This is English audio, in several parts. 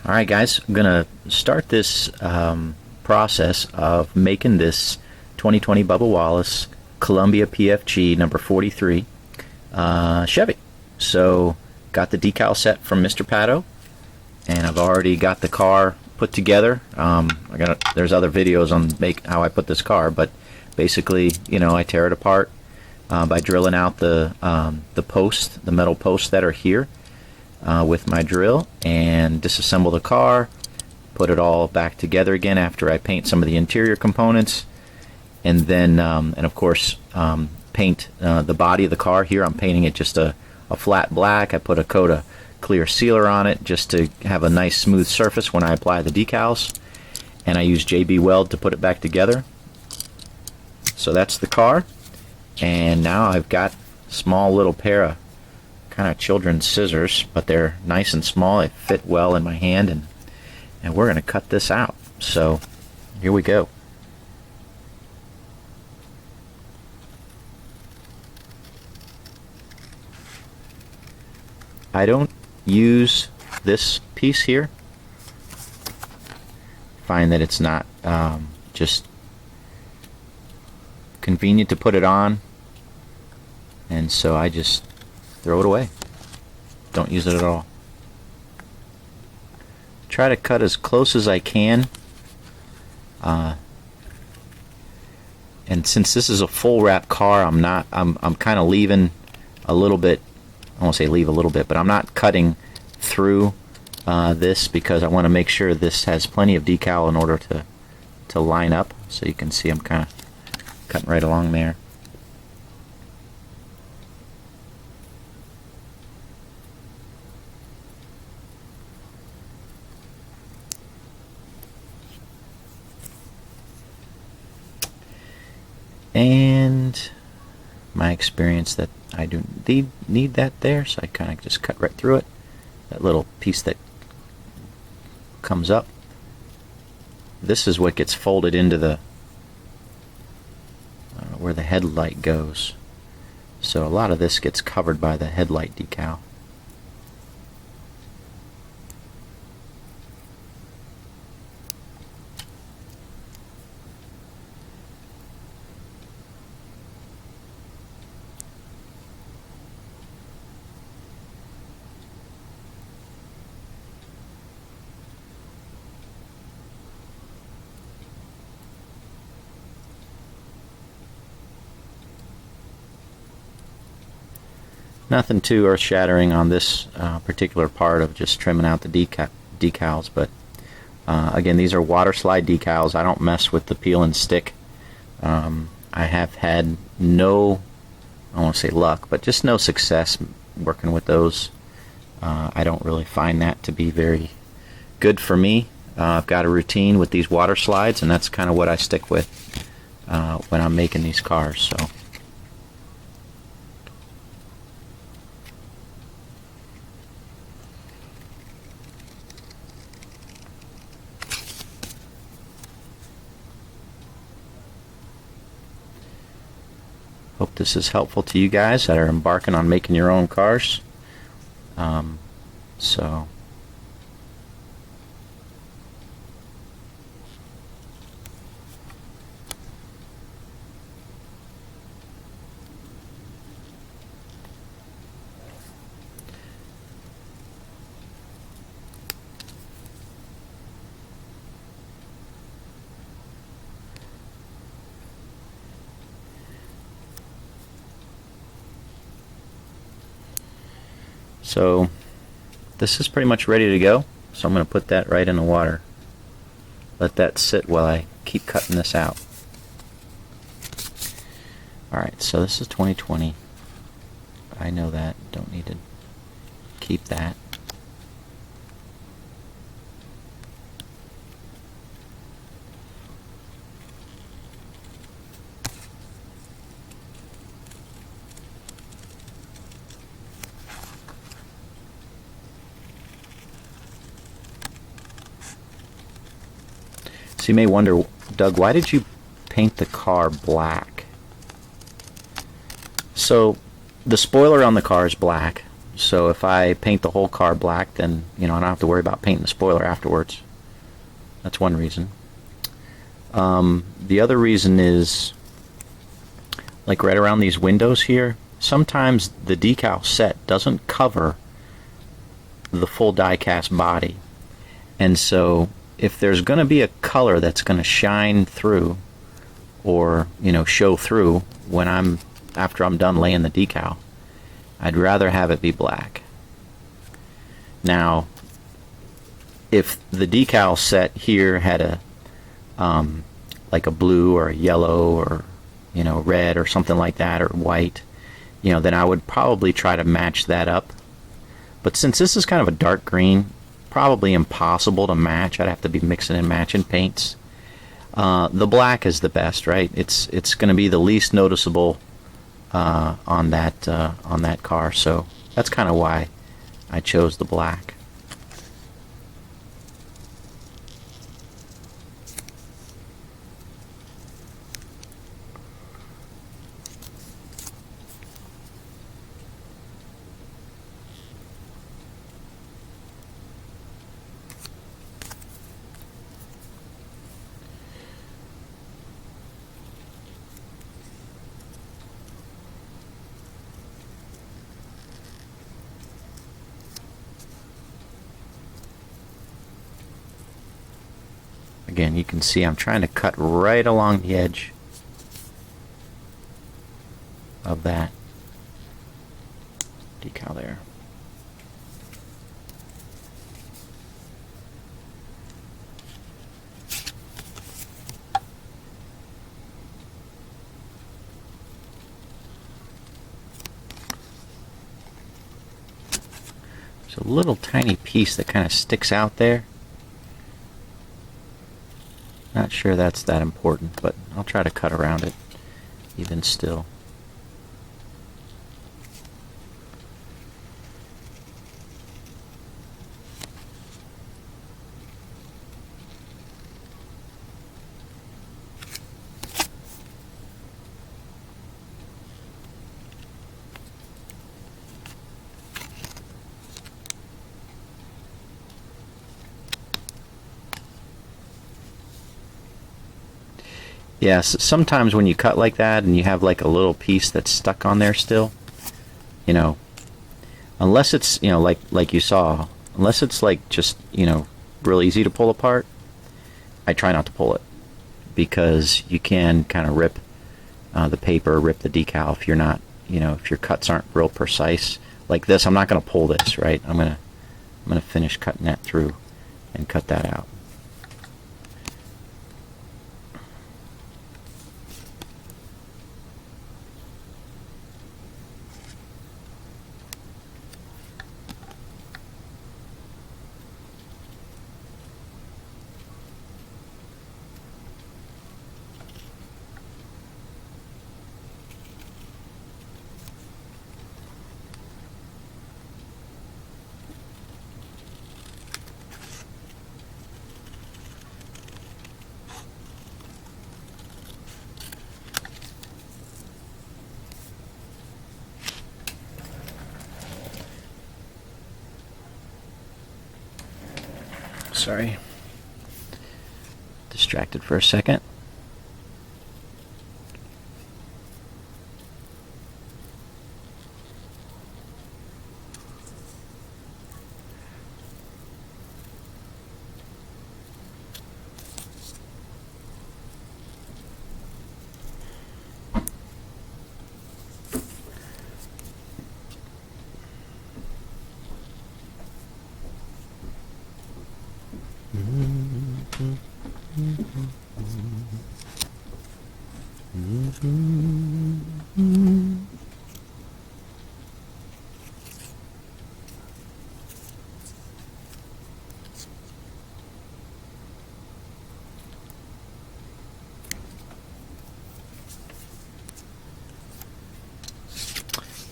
Alright guys, I'm going to start this process of making this 2020 Bubba Wallace Columbia PFG number 43 Chevy. So got the decal set from Mr. Pato, and I've already got the car put together. There's other videos on how I put this car, but basically, I tear it apart by drilling out the metal posts that are here with my drill, and disassemble the car, put it all back together again after I paint some of the interior components, and then and of course paint the body of the car. Here I'm painting it just a flat black. I put a coat of clear sealer on it just to have a nice smooth surface when I apply the decals, and I use JB Weld to put it back together. So that's the car, and now I've got a small little pair of kind of children's scissors, but they're nice and small. They fit well in my hand, and we're going to cut this out. So here we go. I don't use this piece here. Find that it's not just convenient to put it on, and so I just throw it away. Don't use it at all. Try to cut as close as I can, and since this is a full wrap car, I'm kind of leaving a little bit. I won't say leave a little bit, but I'm not cutting through this because I want to make sure this has plenty of decal in order to line up. So you can see I'm kind of cutting right along there. And my experience that I do need that there, so I kind of just cut right through it. That little piece that comes up, this is what gets folded into the where the headlight goes. So a lot of this gets covered by the headlight decal. Nothing too earth-shattering on this particular part of just trimming out the decals, but again, these are Waterslide decals. I don't mess with the peel and stick. I have had no, I won't say luck, but just no success working with those. I don't really find that to be very good for me. I've got a routine with these water slides, and that's kind of what I stick with when I'm making these cars. So. Hope this is helpful to you guys that are embarking on making your own cars. So this is pretty much ready to go, so I'm going to put that right in the water. Let that sit while I keep cutting this out. Alright, so this is 2020. I know that. Don't need to keep that. So you may wonder, Doug, why did you paint the car black? So the spoiler on the car is black, So if I paint the whole car black, then I don't have to worry about painting the spoiler afterwards. That's one reason. The other reason is, like right around these windows here, sometimes the decal set doesn't cover the full die-cast body. And so if there's going to be a color that's going to shine through or, show through after I'm done laying the decal, I'd rather have it be black. Now, if the decal set here had a like a blue or a yellow or red or something like that, or white, then I would probably try to match that up. But since this is kind of a dark green, probably impossible to match. I'd have to be mixing and matching paints. The black is the best, right? It's going to be the least noticeable on that car, so that's kind of why I chose the black. Again, you can see I'm trying to cut right along the edge of that decal there. There's a little tiny piece that kind of sticks out there. Not sure that's that important, but I'll try to cut around it even still. Yes, sometimes when you cut like that and you have like a little piece that's stuck on there still, unless it's, like you saw, unless it's like just, real easy to pull apart, I try not to pull it, because you can kind of rip the paper, rip the decal if you're not, if your cuts aren't real precise. Like this, I'm not going to pull this, right? I'm going to finish cutting that through and cut that out. Sorry, distracted for a second.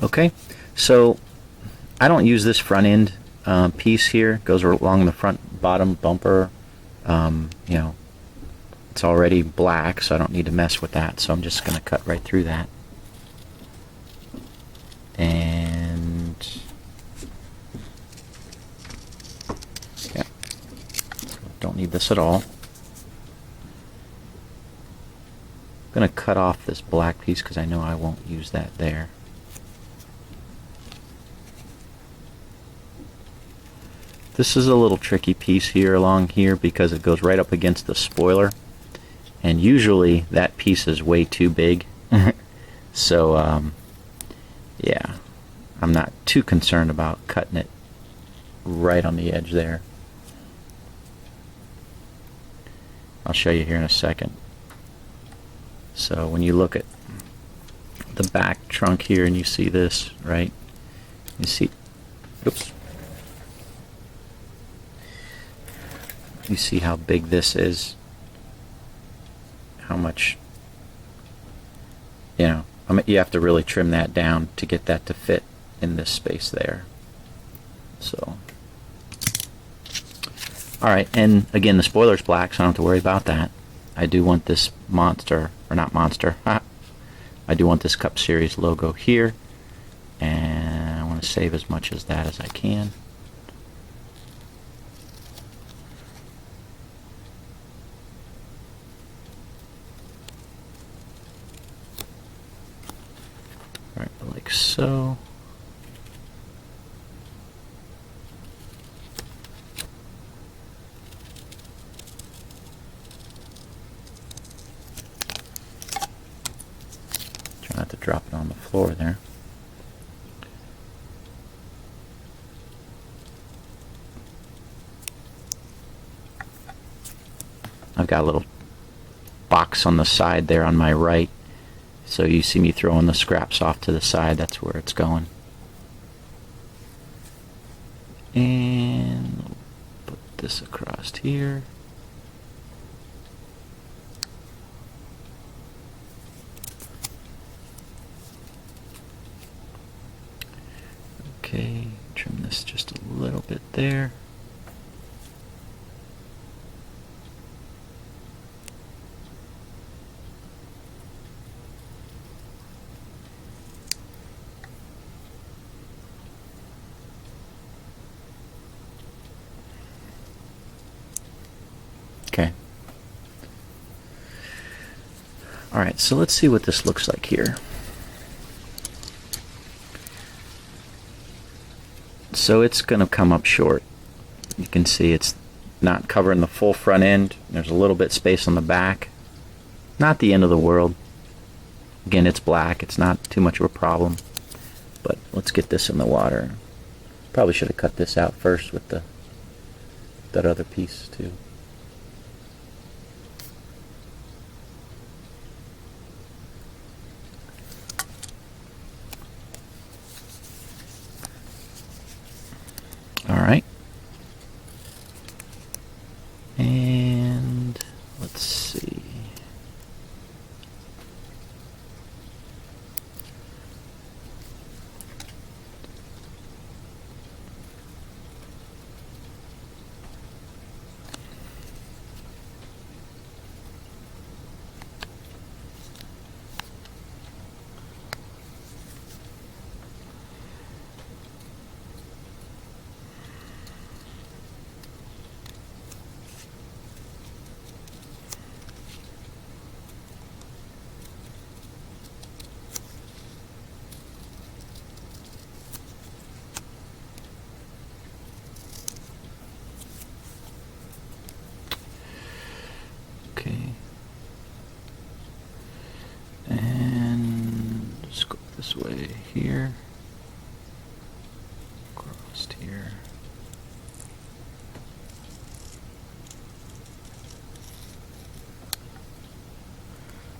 Okay, so I don't use this front end piece here. It goes along the front bottom bumper. It's already black, so I don't need to mess with that. So I'm just going to cut right through that. And Don't need this at all. I'm going to cut off this black piece because I know I won't use that there. This is a little tricky piece here along here because it goes right up against the spoiler, and usually that piece is way too big. So yeah, I'm not too concerned about cutting it right on the edge there. I'll show you here in a second. So when you look at the back trunk here and you see this, right? You see, oops. You see how big this is, how much, you know, I mean, you have to really trim that down to get that to fit in this space there. So, alright, and again, the spoiler's black, so I don't have to worry about that. I do want this monster, or not monster, I do want this Cup Series logo here, and I want to save as much as that as I can. Alright, like so. Try not to drop it on the floor there. I've got a little box on the side there on my right. So you see me throwing the scraps off to the side, that's where it's going. And put this across here. Okay, trim this just a little bit there. Okay. Alright, so let's see what this looks like here. So it's going to come up short. You can see it's not covering the full front end. There's a little bit space on the back. Not the end of the world. Again, it's black. It's not too much of a problem. But let's get this in the water. Probably should have cut this out first with that other piece too. Alright. And let's see. Okay. And just go this way here. Across here.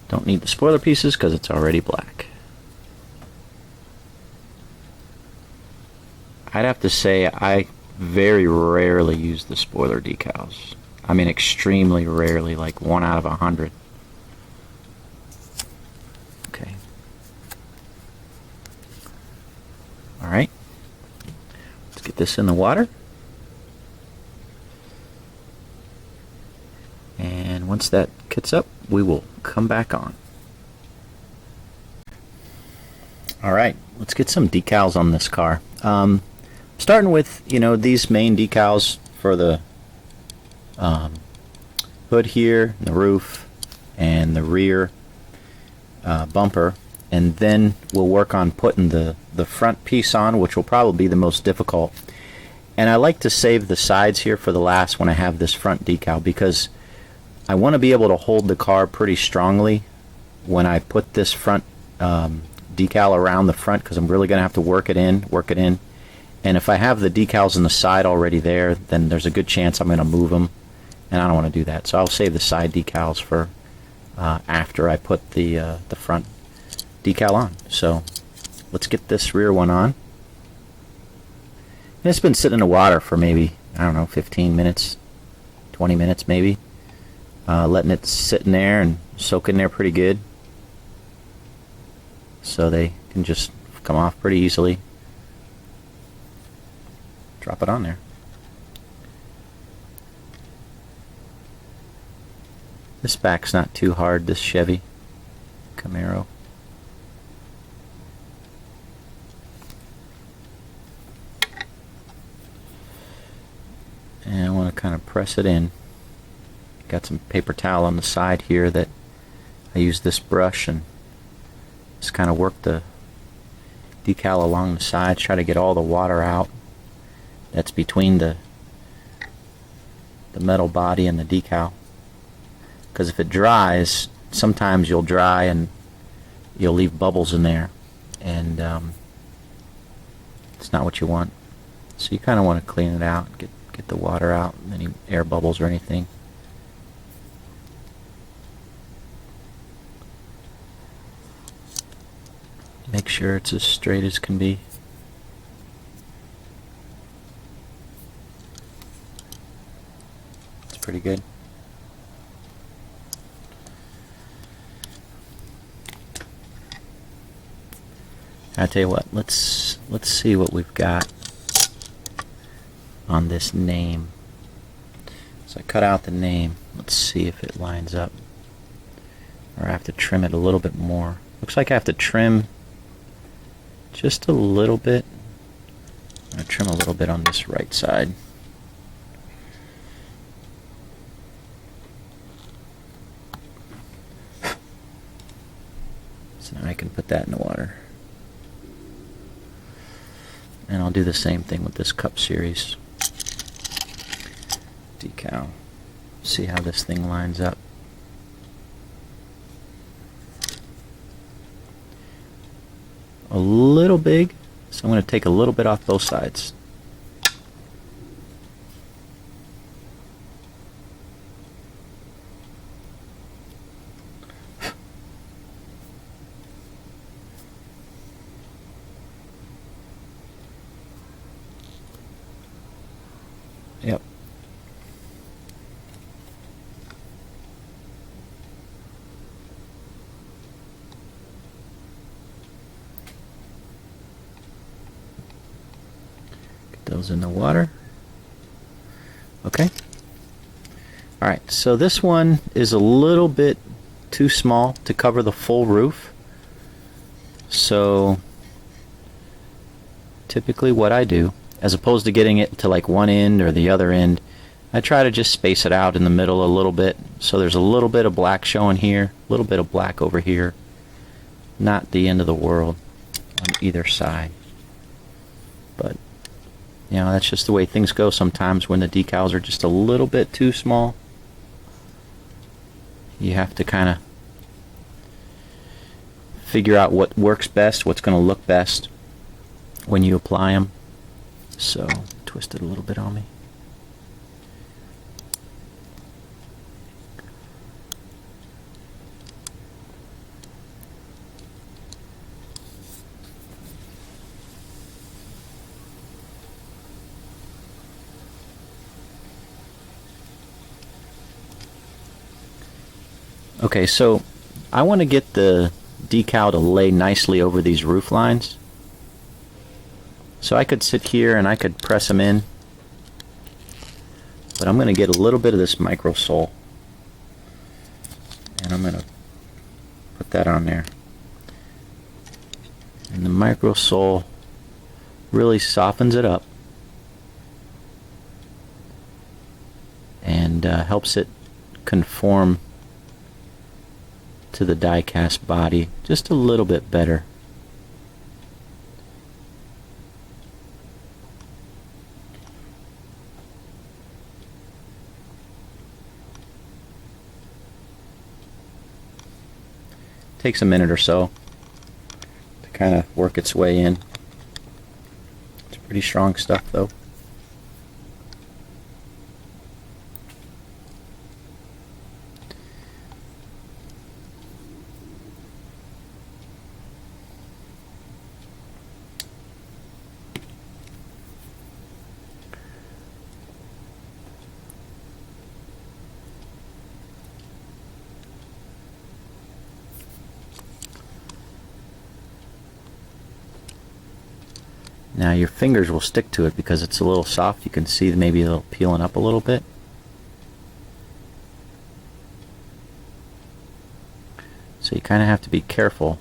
Don't need the spoiler pieces because it's already black. I'd have to say I very rarely use the spoiler decals. I mean extremely rarely, like 1 out of 100. Okay. Alright. Let's get this in the water. And once that gets up, we will come back on. Alright, let's get some decals on this car. Starting with, these main decals for the hood here, the roof, and the rear bumper, and then we'll work on putting the front piece on, which will probably be the most difficult. And I like to save the sides here for the last when I have this front decal, because I want to be able to hold the car pretty strongly when I put this front decal around the front, because I'm really going to have to work it in. And if I have the decals on the side already there, then there's a good chance I'm going to move them, and I don't want to do that. So I'll save the side decals for after I put the front decal on. So let's get this rear one on. And it's been sitting in the water for maybe, I don't know, 15 minutes, 20 minutes maybe. Letting it sit in there and soak in there pretty good, so they can just come off pretty easily. Drop it on there. This back's not too hard, this Chevy Camaro. And I want to kind of press it in. Got some paper towel on the side here that I use this brush and just kind of work the decal along the sides, try to get all the water out that's between the metal body and the decal. Because if it dries, sometimes you'll dry and you'll leave bubbles in there, and it's not what you want. So you kind of want to clean it out, get the water out, any air bubbles or anything. Make sure it's as straight as can be. It's pretty good. I tell you what, let's see what we've got on this name. So I cut out the name. Let's see if it lines up, or I have to trim it a little bit more. Looks like I have to trim just a little bit. I'm going to trim a little bit on this right side. So now I can put that in the water. And I'll do the same thing with this Cup Series decal. See how this thing lines up. A little big, so I'm going to take a little bit off both sides. Yep. Those in the water. Okay. Alright, so this one is a little bit too small to cover the full roof. So typically what I do, as opposed to getting it to like one end or the other end, I try to just space it out in the middle a little bit, so there's a little bit of black showing here, a little bit of black over here. Not the end of the world on either side. But you know, that's just the way things go sometimes when the decals are just a little bit too small. You have to kind of figure out what works best, what's going to look best when you apply them. So, twist it a little bit on me. Okay, so I want to get the decal to lay nicely over these roof lines. So I could sit here and I could press them in, but I'm going to get a little bit of this micro sole, and I'm going to put that on there. And the micro sole really softens it up, and and helps it conform to the die-cast body just a little bit better. Takes a minute or so to kind of work its way in. It's pretty strong stuff though. Now your fingers will stick to it because it's a little soft. You can see maybe it'll peeling up a little bit. So you kind of have to be careful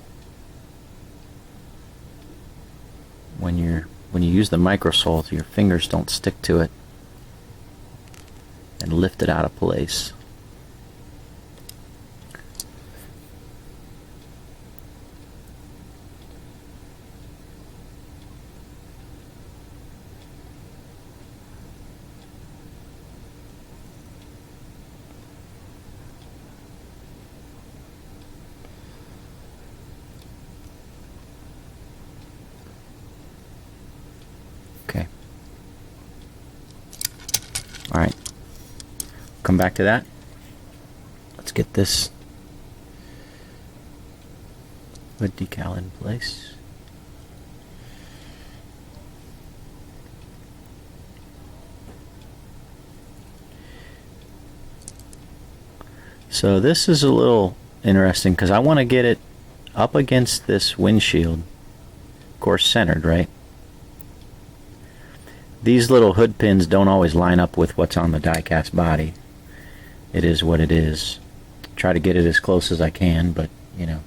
when you use the microsole so your fingers don't stick to it and lift it out of place. Okay. Alright. Come back to that. Let's get this hood decal in place. So this is a little interesting because I want to get it up against this windshield. Of course centered, right? These little hood pins don't always line up with what's on the die-cast body. It is what it is. Try to get it as close as I can, but you know,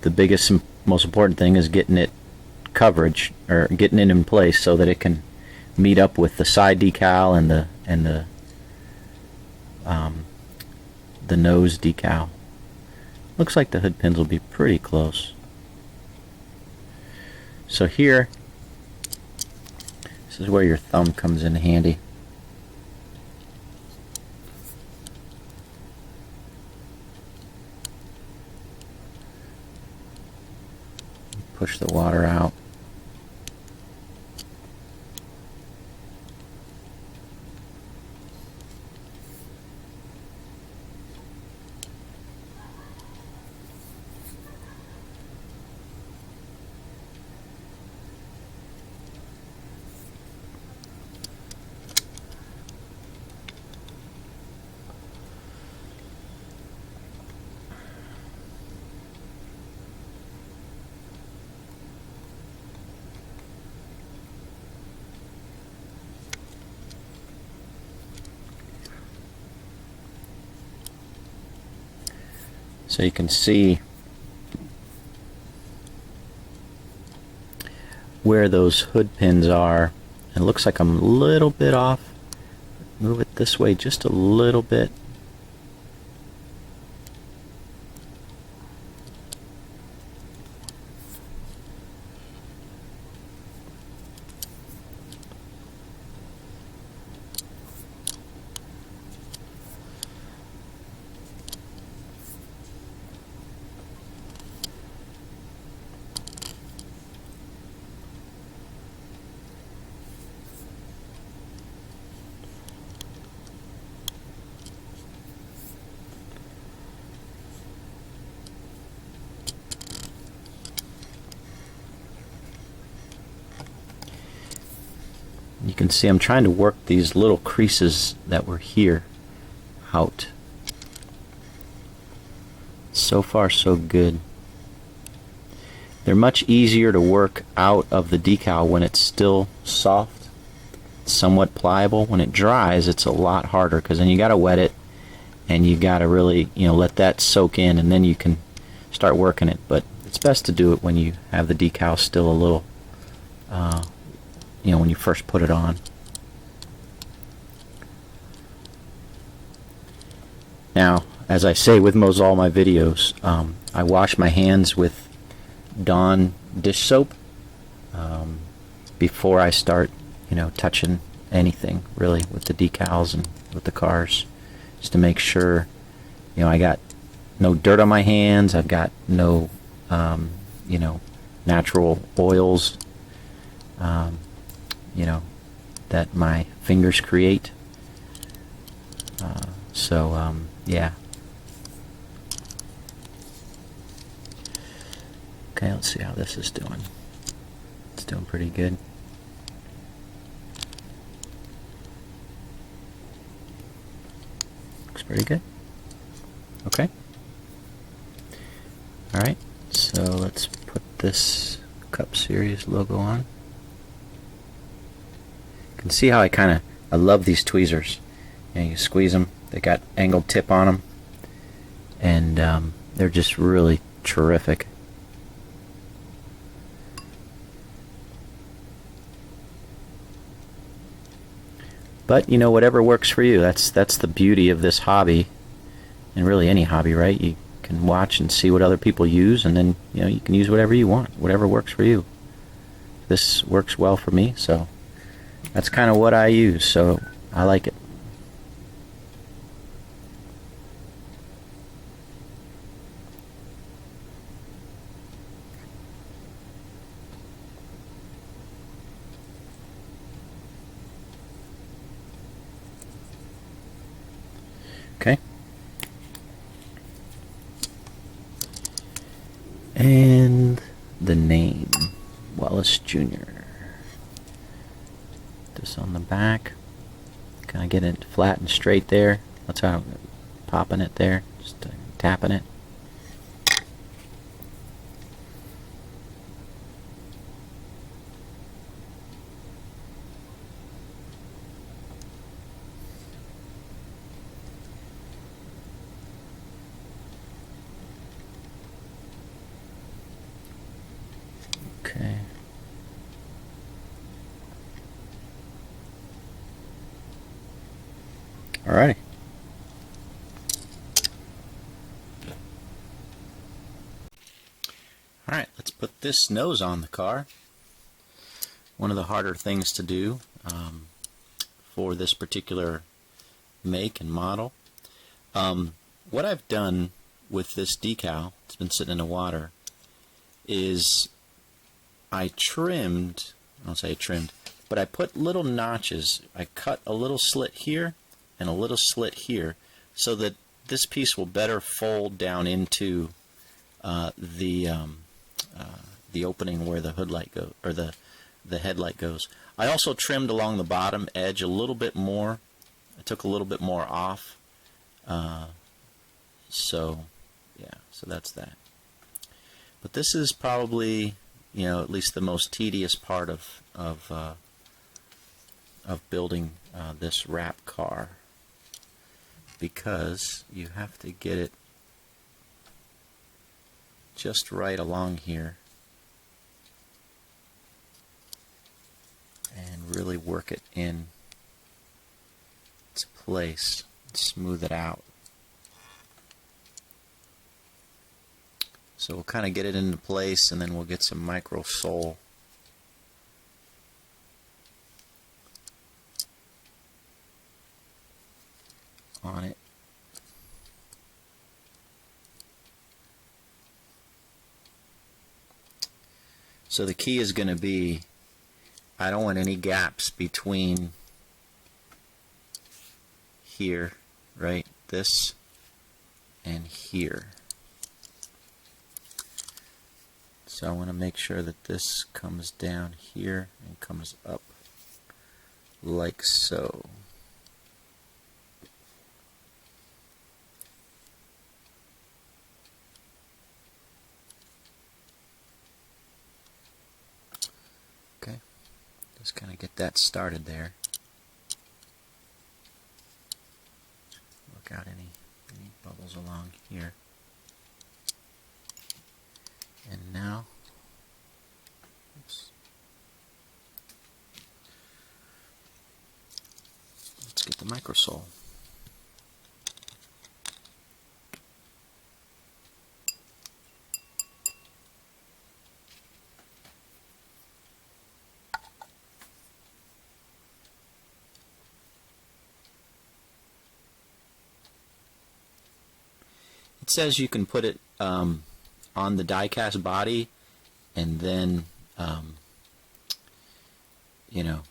the biggest and most important thing is getting it coverage, or getting it in place so that it can meet up with the side decal and the nose decal. Looks like the hood pins will be pretty close. So here, this is where your thumb comes in handy. Push the water out. So you can see where those hood pins are. It looks like I'm a little bit off. Move it this way just a little bit. You can see I'm trying to work these little creases that were here out. So far so good. They're much easier to work out of the decal when it's still soft, somewhat pliable. When it dries, it's a lot harder because then you got to wet it and you got to really, let that soak in, and then you can start working it. But it's best to do it when you have the decal still a little when you first put it on. Now, as I say with most all my videos, I wash my hands with Dawn dish soap before I start, touching anything really with the decals and with the cars, just to make sure, I got no dirt on my hands. I've got no, natural oils, that my fingers create. Yeah. Okay, let's see how this is doing. It's doing pretty good. Looks pretty good. Okay. Alright, so let's put this Cup Series logo on. You can see how I love these tweezers. You squeeze them, they got angled tip on them, and they're just really terrific. But whatever works for you. That's the beauty of this hobby, and really any hobby, right? You can watch and see what other people use, and then you can use whatever you want, whatever works for you. This works well for me, so that's kind of what I use. So I like it. Okay. And the name, Wallace Jr. This on the back. Kind of get it flat and straight there. That's how I'm popping it there. Just tapping it. Okay. Alrighty. Alright, let's put this nose on the car. One of the harder things to do for this particular make and model. What I've done with this decal, it's been sitting in the water, is I trimmed, I don't say trimmed, but I put little notches. I cut a little slit here and a little slit here so that this piece will better fold down into the opening where the hoodlight goes, or the headlight goes. I also trimmed along the bottom edge a little bit more. I took a little bit more off. So that's that. But this is probably, at least the most tedious part of building this wrap car, because you have to get it just right along here and really work it in its place, smooth it out. So we'll kind of get it into place, and then we'll get some micro sole on it. So the key is going to be, I don't want any gaps between here, right, this, and here. So I want to make sure that this comes down here and comes up like so. Okay, just kind of get that started there. Work out any bubbles along here. And now, oops, let's get the microsole. says you can put it on the diecast body, and then you know,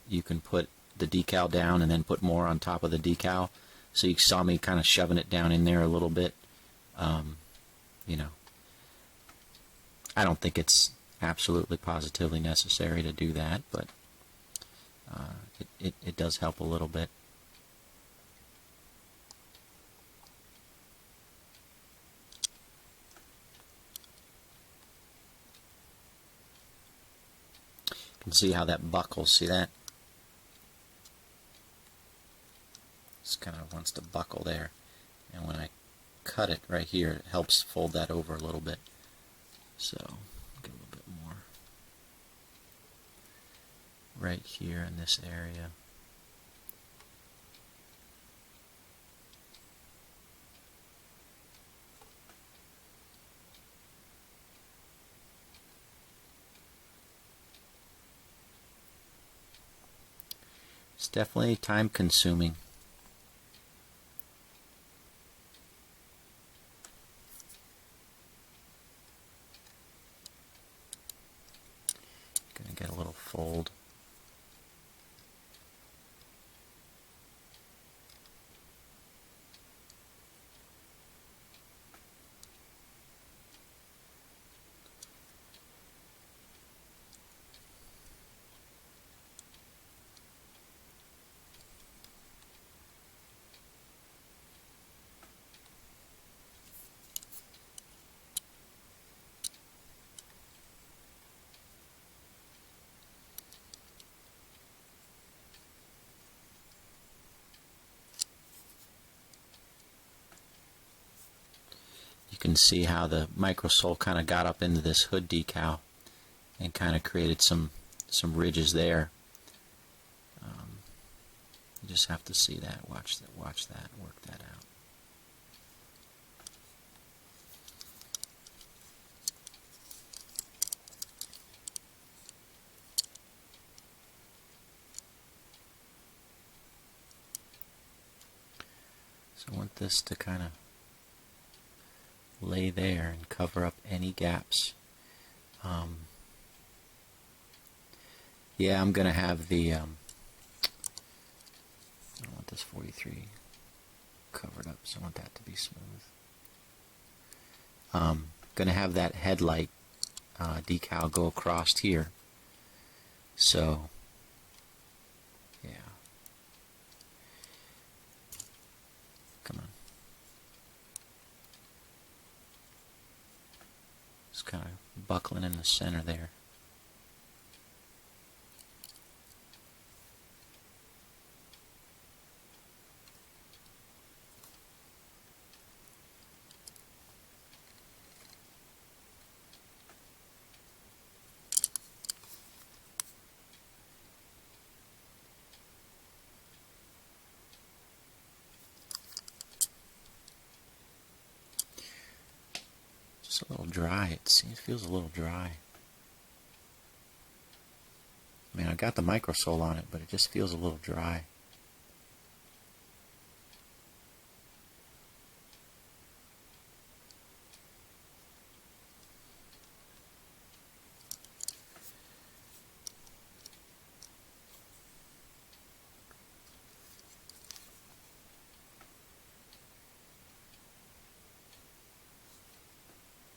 you can put the decal down and then put more on top of the decal. So you saw me kind of shoving it down in there a little bit. You know, I don't think it's absolutely positively necessary to do that, but it does help a little bit. You can see how that buckles. See that? Just kind of wants to buckle there, and when I cut it right here, it helps fold that over a little bit. So get a little bit more right here in this area. It's definitely time consuming. Gonna get a little fold. You can see how the microsole kind of got up into this hood decal and kind of created some ridges there. You just have to see that, watch that, work that out. So I want this to kind of lay there and cover up any gaps. Yeah, I'm going to have the, I want this 43 covered up, so I want that to be smooth. Going to have that headlight decal go across here. So, yeah. Come on. Just kind of buckling in the center there. It's a little dry. It feels a little dry. I mean, I got the microsole on it, but it just feels a little dry.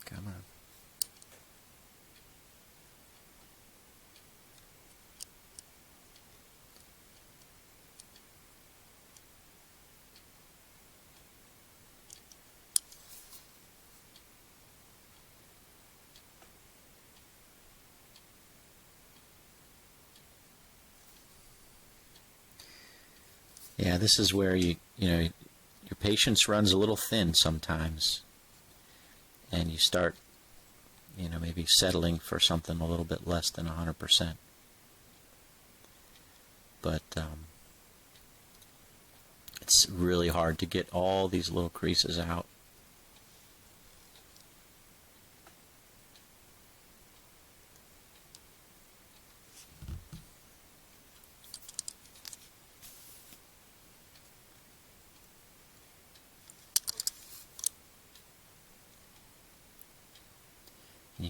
Come on. Yeah, this is where you know, your patience runs a little thin sometimes, and you start, you know, maybe settling for something a little bit less than 100%. But it's really hard to get all these little creases out.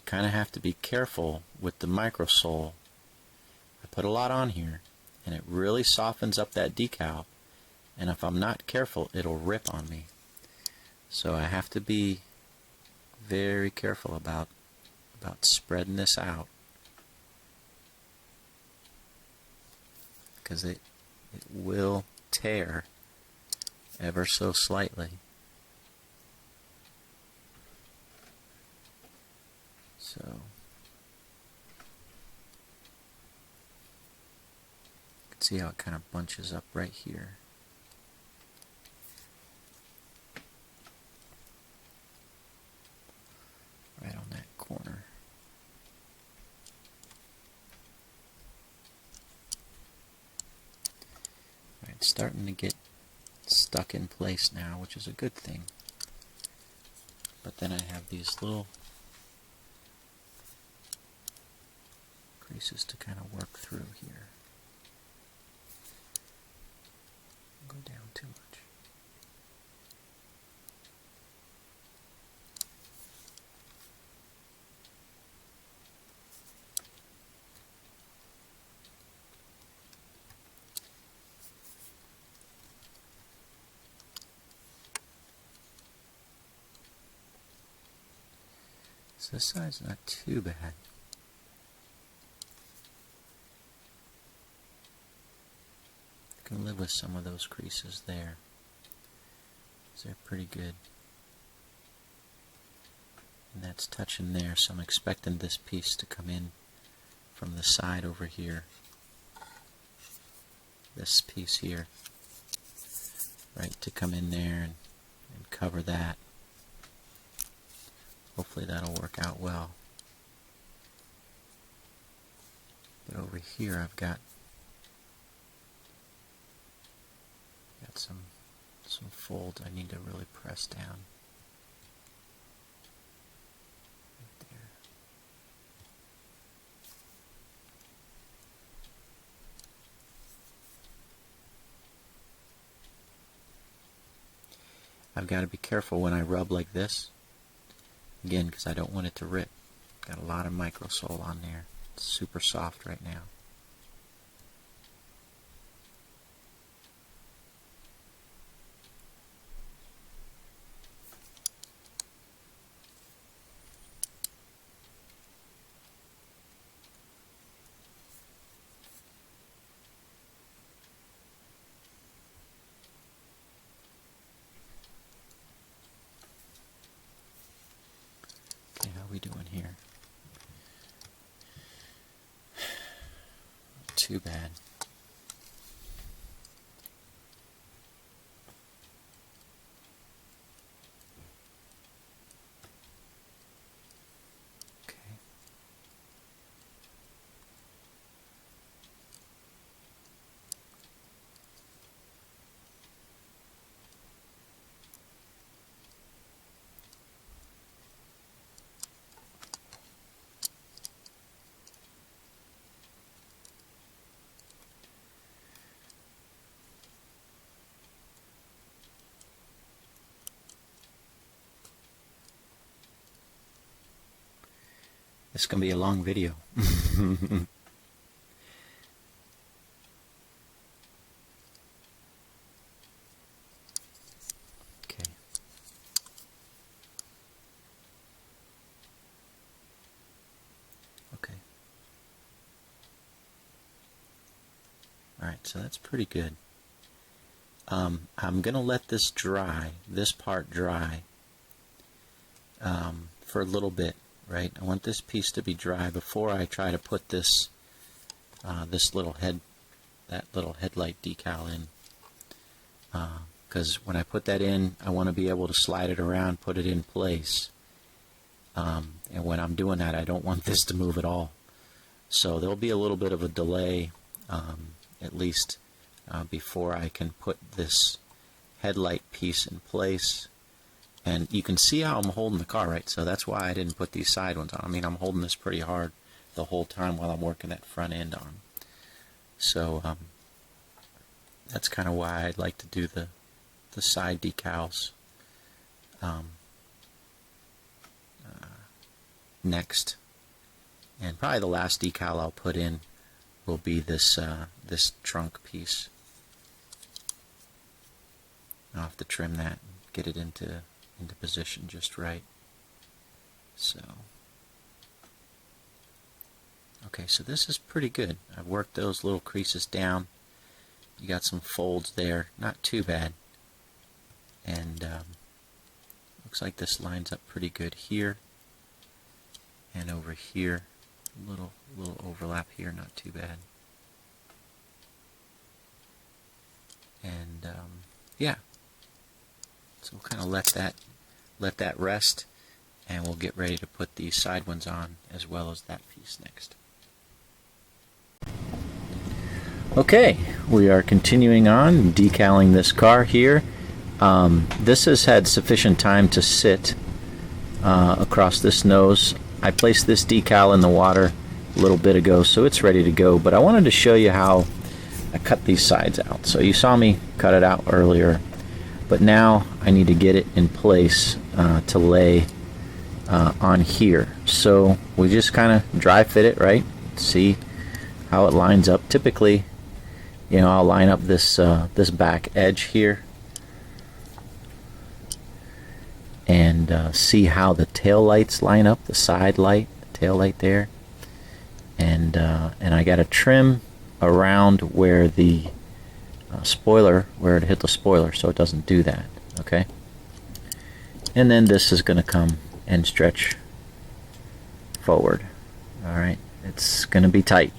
kind of have to be careful with the microsole. I put a lot on here, and it really softens up that decal, and if I'm not careful, it'll rip on me. So I have to be very careful about spreading this out, because it will tear ever so slightly. So you can see how it kind of bunches up right here. Right on that corner. Right, it's starting to get stuck in place now, which is a good thing. But then I have these little creases to kind of work through here. Go down too much. So this side's not too bad. I can live with some of those creases there. They're pretty good. And that's touching there, so I'm expecting this piece to come in from the side over here. This piece here. Right, to come in there and cover that. Hopefully that'll work out well. But over here I've got some folds I need to really press down. Right there. I've got to be careful when I rub like this. Again, because I don't want it to rip. Got a lot of microsole on there. It's super soft right now. Okay, how are we doing here? Not too bad. This is going to be a long video. Okay. Okay. Alright, so that's pretty good. I'm going to let this dry, this part dry, for a little bit. Right, I want this piece to be dry before I try to put this this little headlight decal in. Because when I put that in, I want to be able to slide it around, put it in place. And when I'm doing that, I don't want this to move at all. So there'll be a little bit of a delay, at least before I can put this headlight piece in place. And you can see how I'm holding the car, right? So that's why I didn't put these side ones on. I mean, I'm holding this pretty hard the whole time while I'm working that front end on. So that's kind of why I'd like to do the side decals next. And probably the last decal I'll put in will be this this trunk piece. I'll have to trim that and get it into position just right. So, okay, so this is pretty good. I've worked those little creases down. You got some folds there, not too bad. And looks like this lines up pretty good here and over here. A little overlap here, not too bad. And yeah, so we'll kind of let that rest, and we'll get ready to put these side ones on as well as that piece next. Okay, we are continuing on decaling this car here. This has had sufficient time to sit across this nose. I placed this decal in the water a little bit ago, so it's ready to go, but I wanted to show you how I cut these sides out. So you saw me cut it out earlier, but now I need to get it in place to lay on here. So we just kind of dry fit it, right? See how it lines up. Typically, you know, I'll line up this this back edge here and see how the tail lights line up, the side light, the tail light there, and I got to trim around where the spoiler, where it hit the spoiler, so it doesn't do that. Okay, and then this is going to come and stretch forward. All right, it's going to be tight.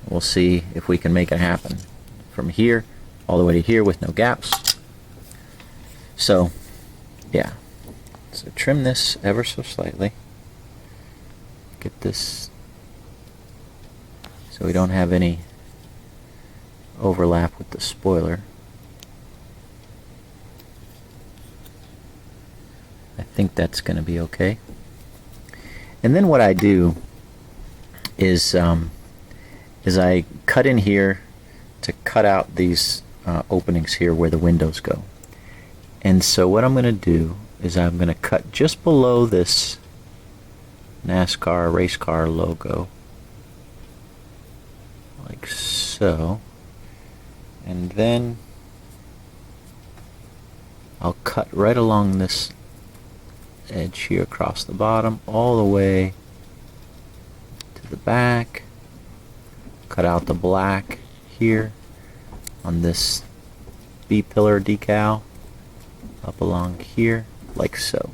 We'll see if we can make it happen from here all the way to here with no gaps. So yeah, so trim this ever so slightly, get this so we don't have any overlap with the spoiler. I think that's going to be okay. And then what I do is I cut in here to cut out these openings here where the windows go. And so what I'm going to do is I'm going to cut just below this NASCAR race car logo, like so, and then I'll cut right along this edge here across the bottom all the way to the back, cut out the black here on this B-pillar decal up along here like so.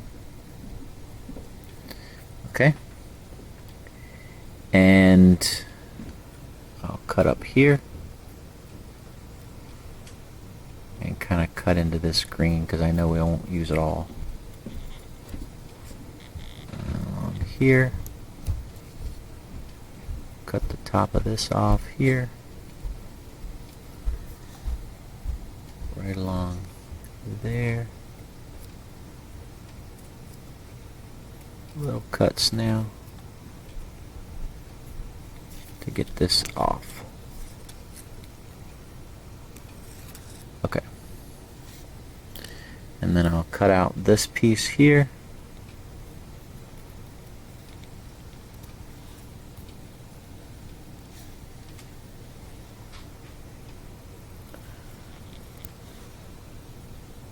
Okay, and I'll cut up here and kind of cut into this green because I know we won't use it all. Along here, cut the top of this off here, right along there. Little cuts now to get this off. Okay, and then I'll cut out this piece here,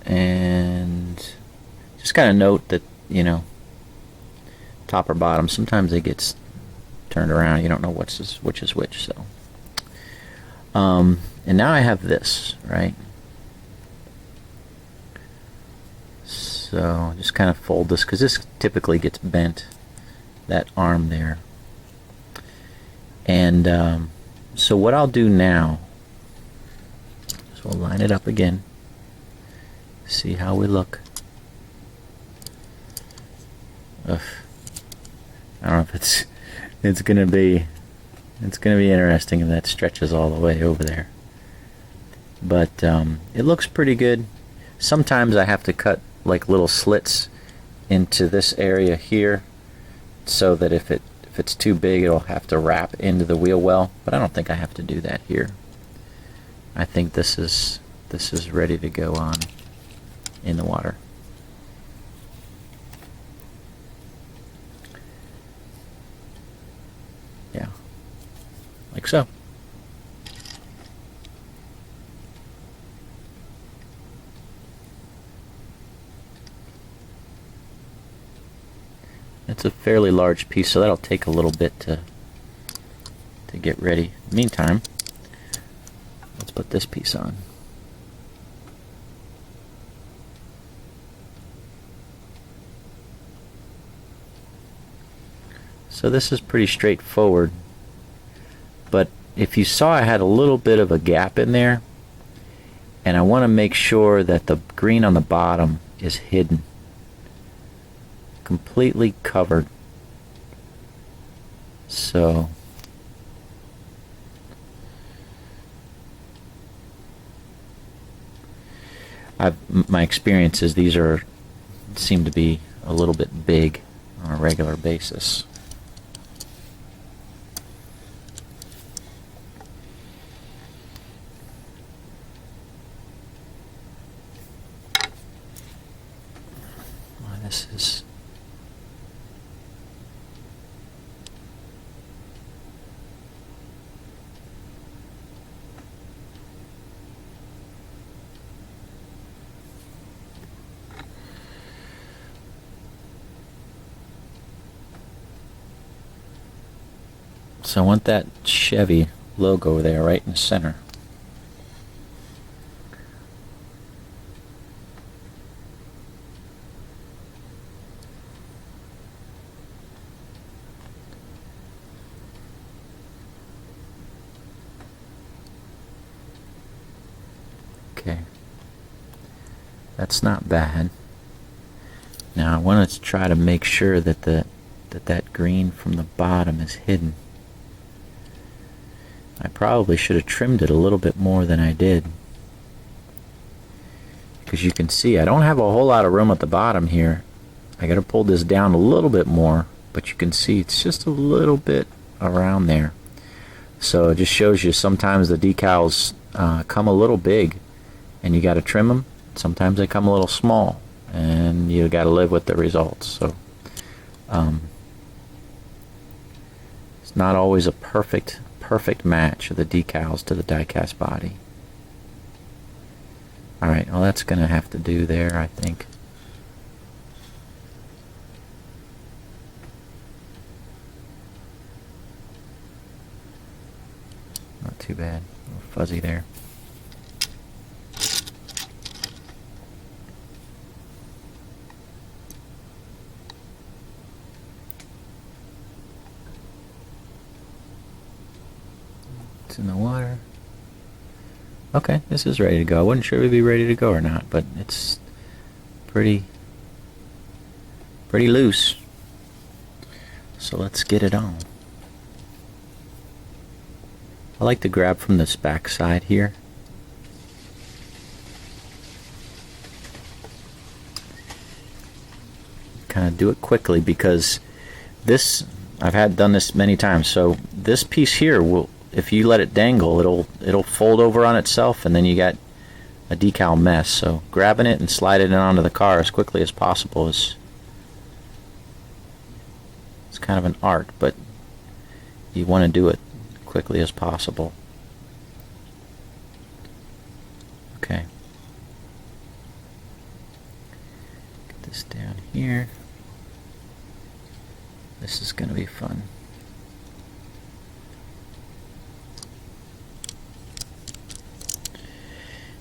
and just kind of note that, you know, top or bottom, sometimes it gets turned around, you don't know which is which. So and now I have this, right? So just kind of fold this because this typically gets bent, that arm there. And so what I'll do now is we'll line it up again, see how we look. Ugh. I don't know if it's gonna be interesting if that stretches all the way over there, but it looks pretty good. Sometimes I have to cut like little slits into this area here so that if it's too big it'll have to wrap into the wheel well, but I don't think I have to do that here. I think this is ready to go on in the water. so. It's a fairly large piece, so that'll take a little bit to get ready. Meantime, let's put this piece on. So this is pretty straightforward, but if you saw, I had a little bit of a gap in there, and I want to make sure that the green on the bottom is hidden, completely covered. So my experience is these seem to be a little bit big on a regular basis. This is so I want that Chevy logo there right in the center. Okay, that's not bad. Now I want to try to make sure that that green from the bottom is hidden. I probably should have trimmed it a little bit more than I did, because you can see I don't have a whole lot of room at the bottom here. I got to pull this down a little bit more, but you can see it's just a little bit around there. So it just shows you sometimes the decals come a little big, and you got to trim them. Sometimes they come a little small, and you got to live with the results. So it's not always a perfect match of the decals to the diecast body. Alright, well, that's going to have to do there, I think. Not too bad. A little fuzzy there. It's in the water. Okay, this is ready to go. I wasn't sure it would be ready to go or not, but it's pretty loose. So let's get it on. I like to grab from this back side here. Kind of do it quickly, because this, I've done this many times. So this piece here will, if you let it dangle, it'll fold over on itself, and then you got a decal mess. So grabbing it and sliding it onto the car as quickly as possible is it's kind of an art, but you want to do it quickly as possible. Okay. Get this down here. This is going to be fun.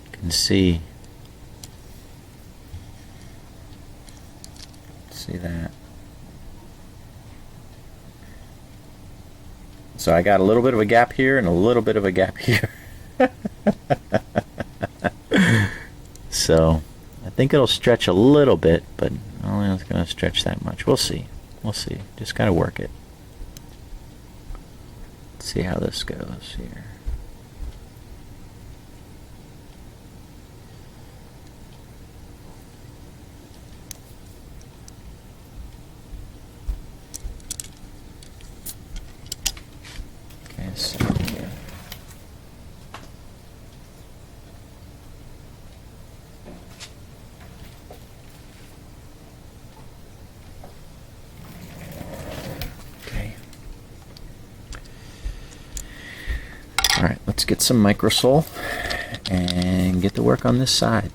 You can see that. So I got a little bit of a gap here and a little bit of a gap here. So I think it'll stretch a little bit, but I don't think it's going to stretch that much. We'll see. We'll see. Just got to work it. Let's see how this goes here. So here. Okay. let's get some microsole and get to work on this side.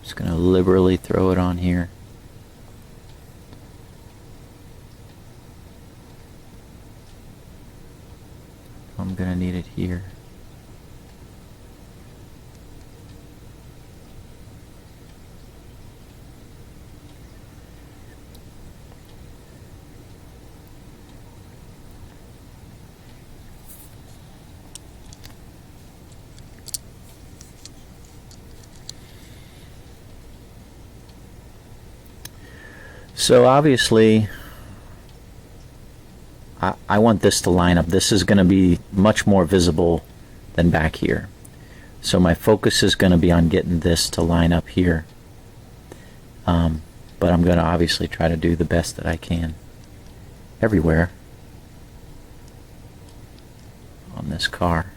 Just going to liberally throw it on here. I'm going to need it here. So obviously, I want this to line up. This is going to be much more visible than back here. So my focus is going to be on getting this to line up here. But I'm going to obviously try to do the best that I can everywhere on this car.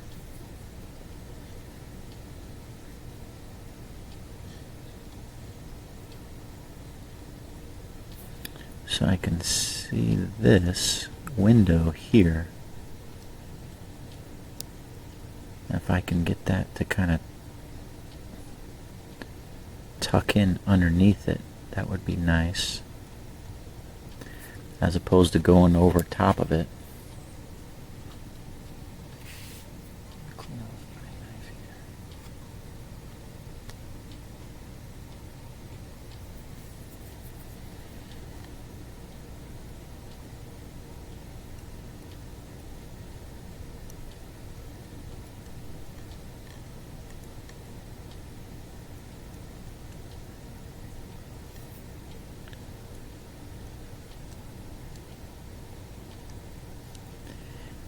So I can see this window here. If I can get that to kind of tuck in underneath it, that would be nice, as opposed to going over top of it.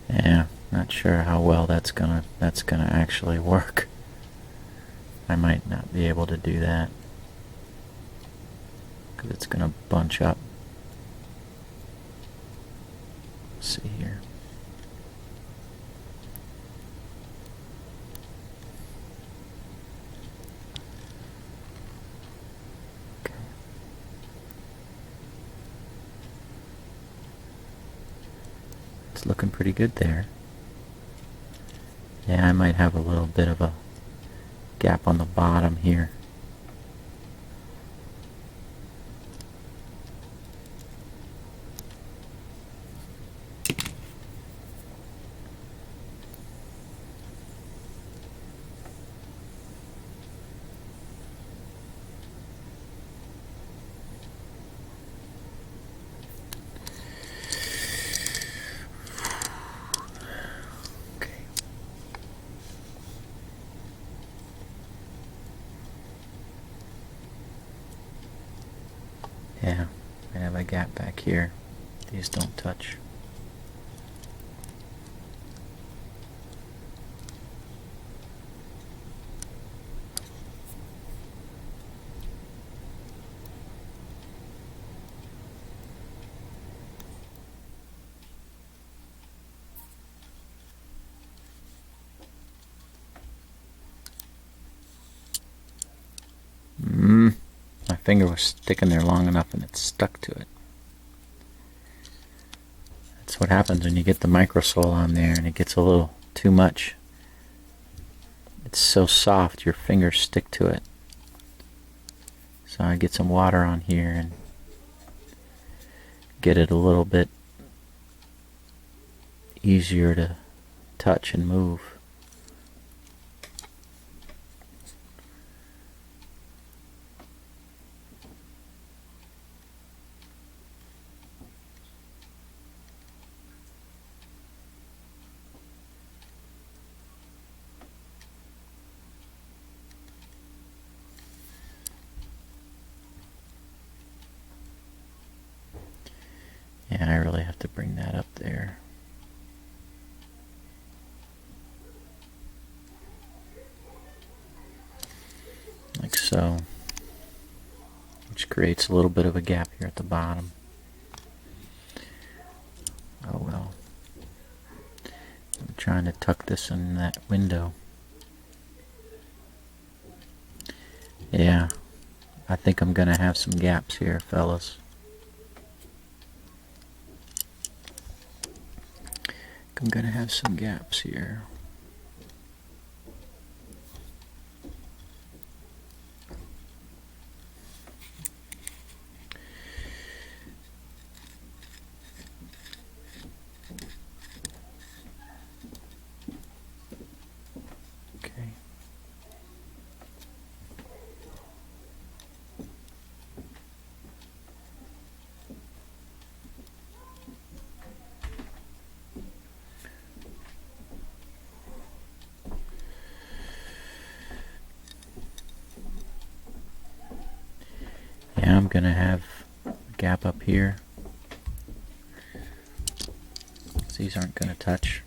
Yeah, not sure how well that's gonna actually work. I might not be able to do that because it's gonna bunch up. Let's see here. Looking pretty good there. Yeah, I might have a little bit of a gap on the bottom here. Yeah, I have a gap back here. These don't touch. My finger was sticking there long enough and it stuck to it. That's what happens when you get the microsole on there and it gets a little too much. It's so soft, your fingers stick to it. So I get some water on here and get it a little bit easier to touch and move. Yeah, I really have to bring that up there. Like so. Which creates a little bit of a gap here at the bottom. Oh well. I'm trying to tuck this in that window. Yeah, I think I'm gonna have some gaps here, fellas. I'm going to have some gaps here. Yeah, I'm going to have a gap up here. These aren't going to touch.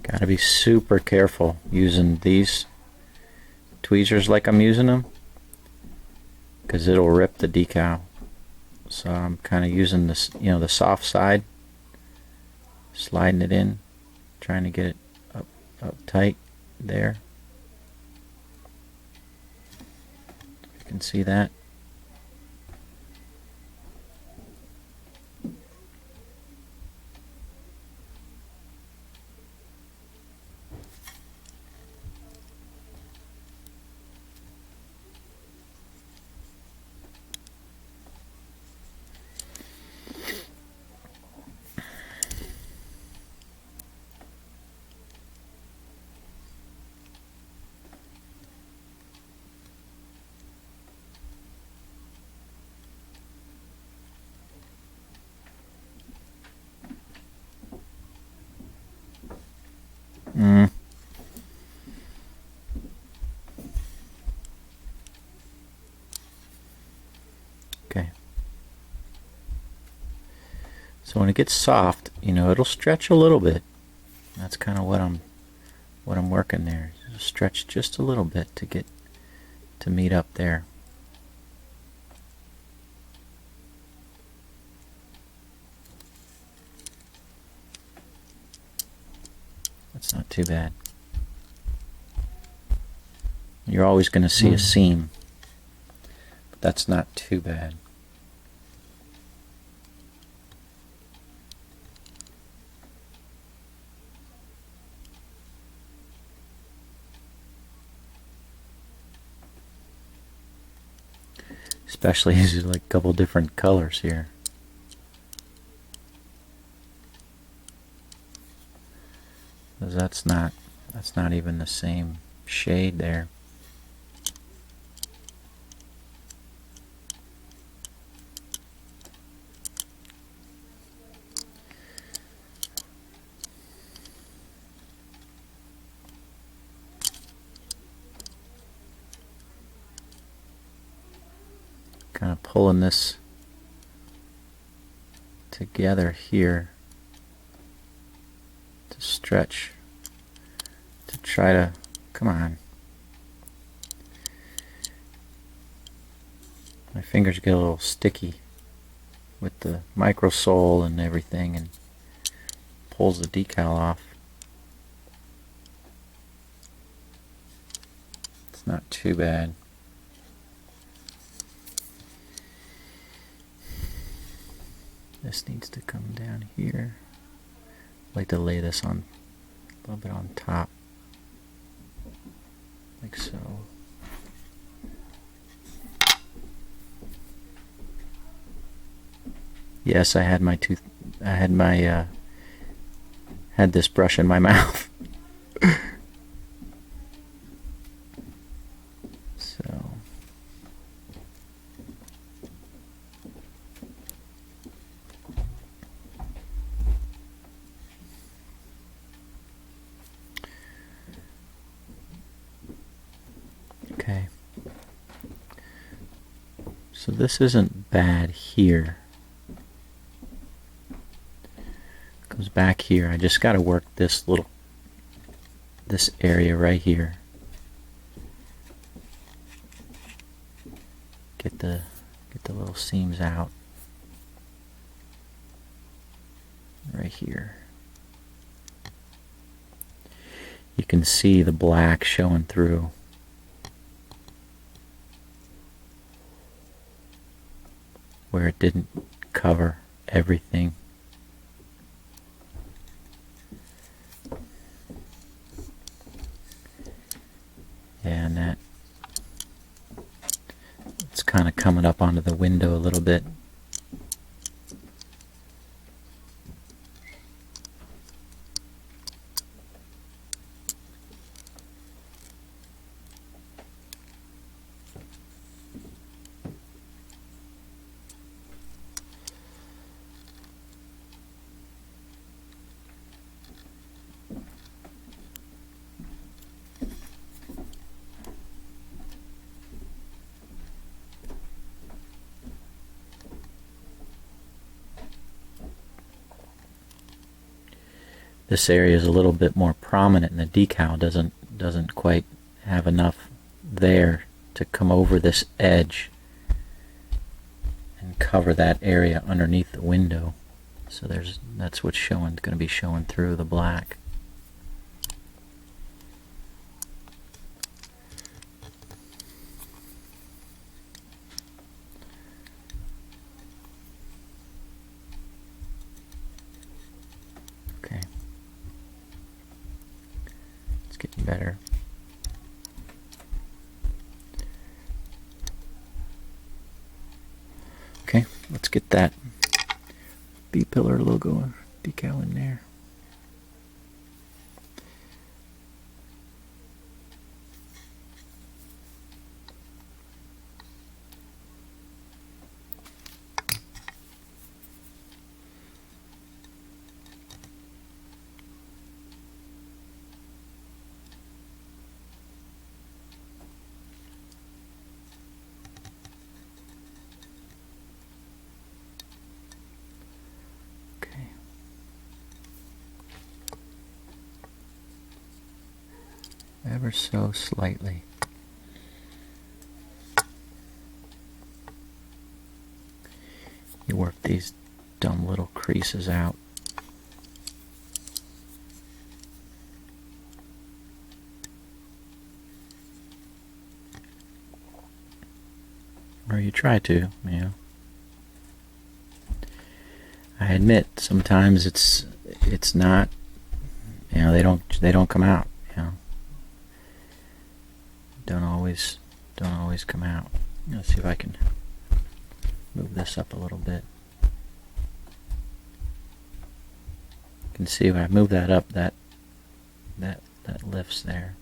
Got to be super careful using these tweezers like I'm using them, because it'll rip the decal. So I'm kind of using this, the soft side, sliding it in, trying to get it up tight there. You can see that. Okay. So when it gets soft, it'll stretch a little bit. That's kind of what I'm working there. It'll stretch just a little bit to get to meet up there. That's not too bad. You're always going to see a seam, but that's not too bad. Especially as there's like a couple different colors here. Because that's not even the same shade there. Kind of pulling this together here to stretch, to try to, come on. My fingers get a little sticky with the microsole and everything, and pulls the decal off. It's not too bad. This needs to come down here. I like to lay this on a little bit on top, like so. Yes, I had had this brush in my mouth. So. Okay. So this isn't bad here. Goes back here. I just got to work this little this area right here. Get the little seams out right here. You can see the black showing through. Where it didn't cover everything. And that it's kind of coming up onto the window a little bit. This area is a little bit more prominent, and the decal doesn't quite have enough there to come over this edge and cover that area underneath the window. So that's what's going to be showing through the black. Okay. It's getting better. Okay, let's get that B-pillar logo decal in there. Ever so slightly. You work these dumb little creases out. Or you try to, you know. I admit sometimes it's not, you know, they don't come out, you know. Don't always come out. Let's see if I can move this up a little bit. You can see if I move that up, that lifts there.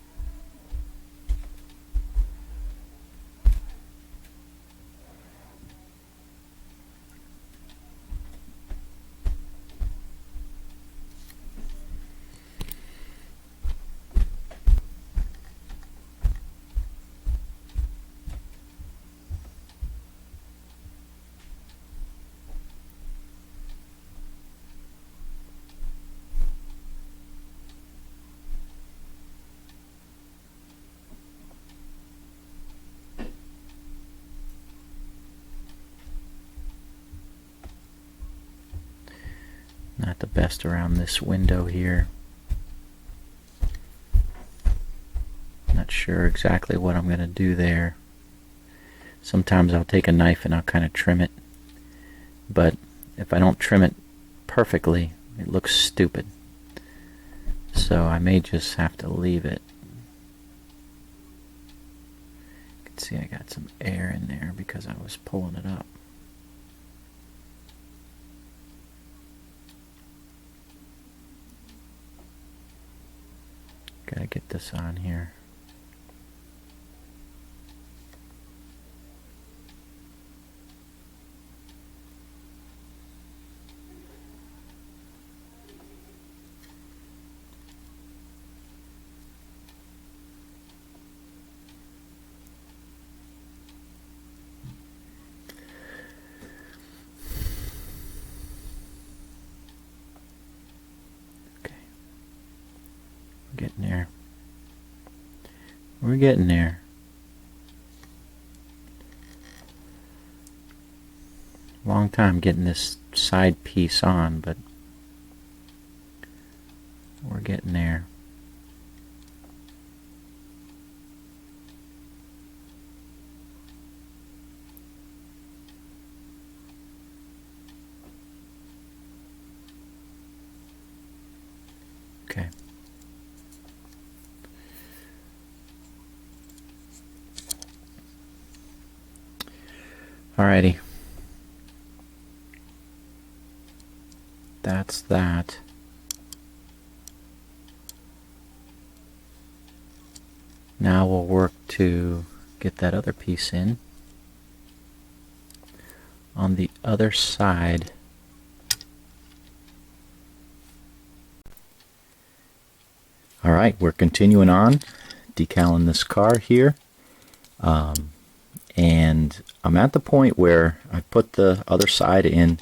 Not the best around this window here. Not sure exactly what I'm going to do there. Sometimes I'll take a knife and I'll kind of trim it. But if I don't trim it perfectly, it looks stupid. So I may just have to leave it. You can see I got some air in there because I was pulling it up. Gotta get this on here. Okay. Getting there. We're getting there. Long time getting this side piece on, but we're getting there. Okay. Alrighty. That's that. Now we'll work to get that other piece in. On the other side, alright, we're continuing on, decaling this car here. And I'm at the point where I put the other side in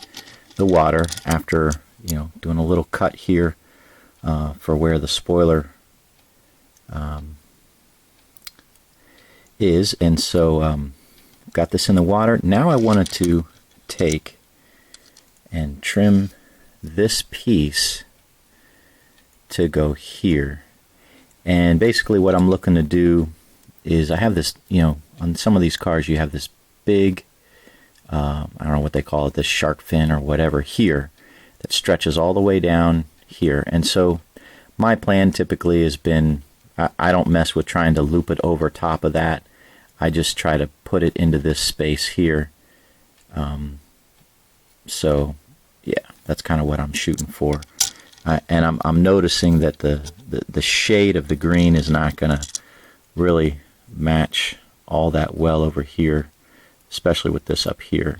the water after, doing a little cut here for where the spoiler is. And so got this in the water. Now I wanted to take and trim this piece to go here. And basically what I'm looking to do is I have this, on some of these cars you have this big, I don't know what they call it, this shark fin or whatever here that stretches all the way down here. And so my plan typically has been, I don't mess with trying to loop it over top of that. I just try to put it into this space here. So yeah, that's kind of what I'm shooting for. And I'm noticing that the shade of the green is not going to really match all that well over here, especially with this up here.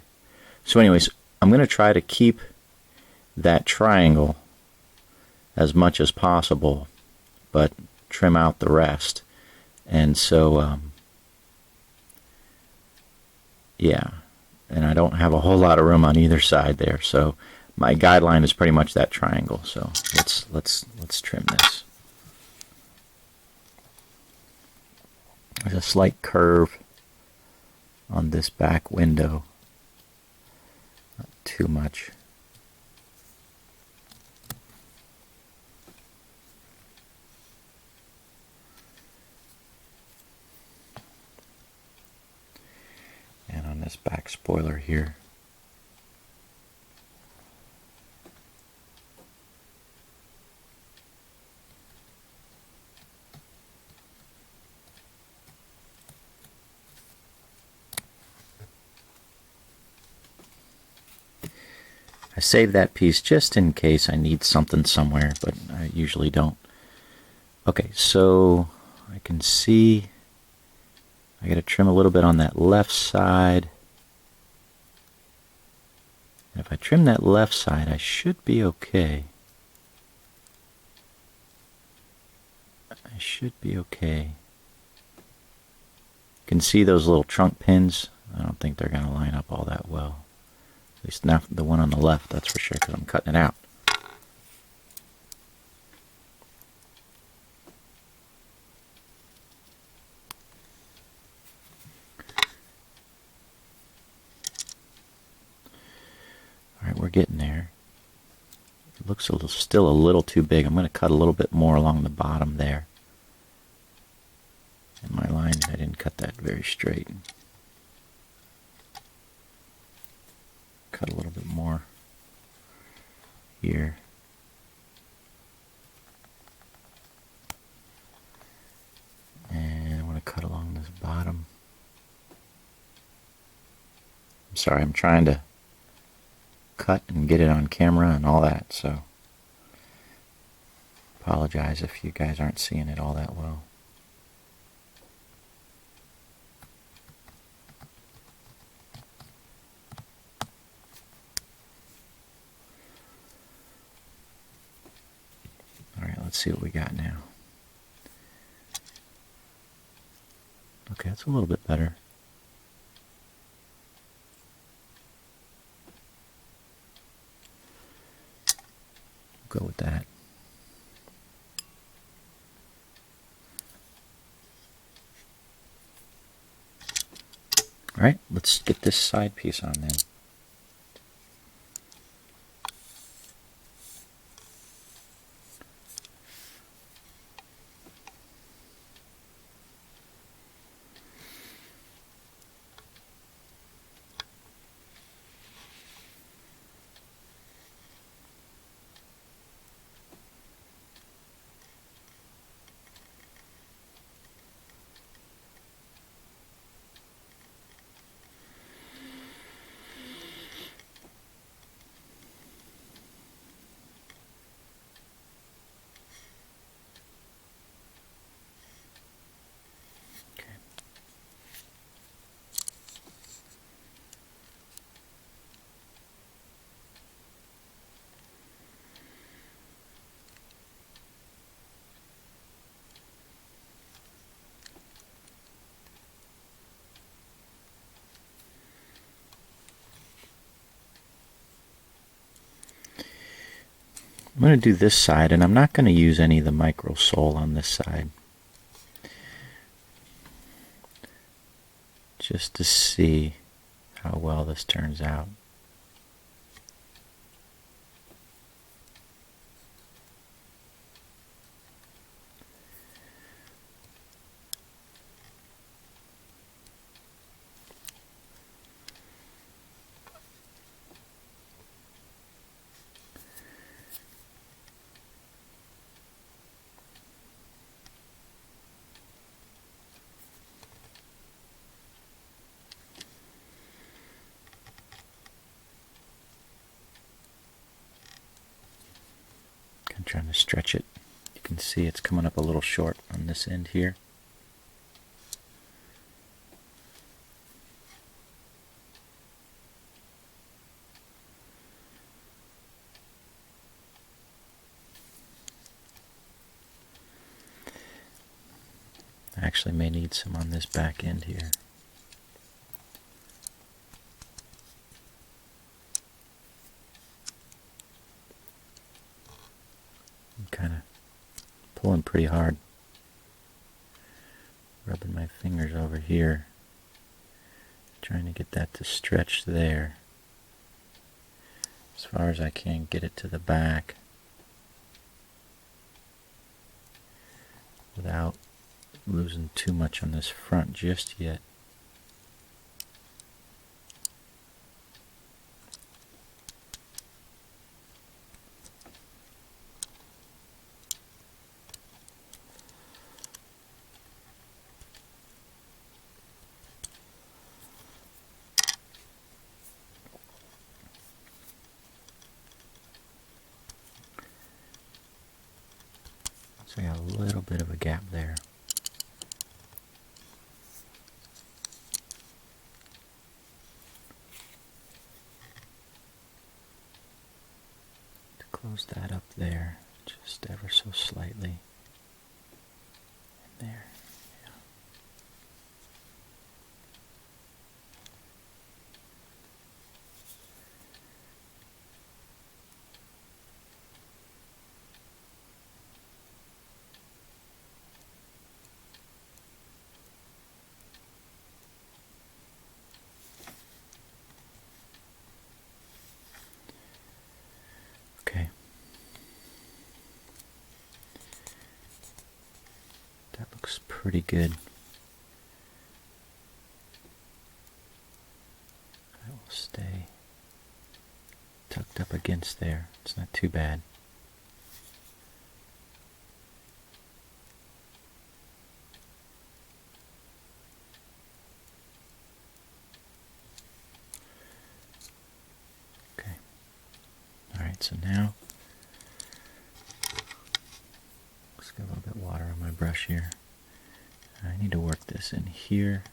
So anyways, I'm going to try to keep that triangle as much as possible, but trim out the rest. And so yeah, and I don't have a whole lot of room on either side there, so my guideline is pretty much that triangle. So let's trim this. There's a slight curve on this back window, not too much. And on this back spoiler here. I save that piece just in case I need something somewhere, but I usually don't. Okay, so I can see I got to trim a little bit on that left side. And if I trim that left side, I should be okay. I should be okay. You can see those little trunk pins. I don't think they're going to line up all that well. At least not the one on the left, that's for sure, because I'm cutting it out. Alright, we're getting there. It looks still a little too big. I'm going to cut a little bit more along the bottom there. And my line, I didn't cut that very straight. Cut a little bit more here. And I want to cut along this bottom. I'm sorry, I'm trying to cut and get it on camera and all that, so apologize if you guys aren't seeing it all that well. Alright, let's see what we got now. Okay, that's a little bit better. Go with that. Alright, let's get this side piece on then. I'm going to do this side, and I'm not going to use any of the micro sole on this side. Just to see how well this turns out. I'm trying to stretch it. You can see it's coming up a little short on this end here. I actually may need some on this back end here. I'm kind of pulling pretty hard. Rubbing my fingers over here. Trying to get that to stretch there. As far as I can get it to the back. Without losing too much on this front just yet. So I got a little bit of a gap there. To close that up there, just ever so slightly. And there. That looks pretty good. That will stay tucked up against there. It's not too bad. Okay. Alright, so now let's get a little bit of water on my brush here. I need to work this in here.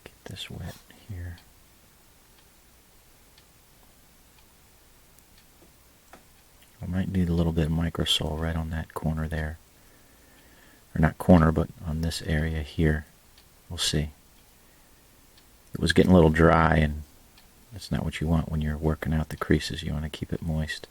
Get this wet here. I might need a little bit of microsole right on that corner there. Or not corner, but on this area here. We'll see. It was getting a little dry, and that's not what you want when you're working out the creases. You want to keep it moist.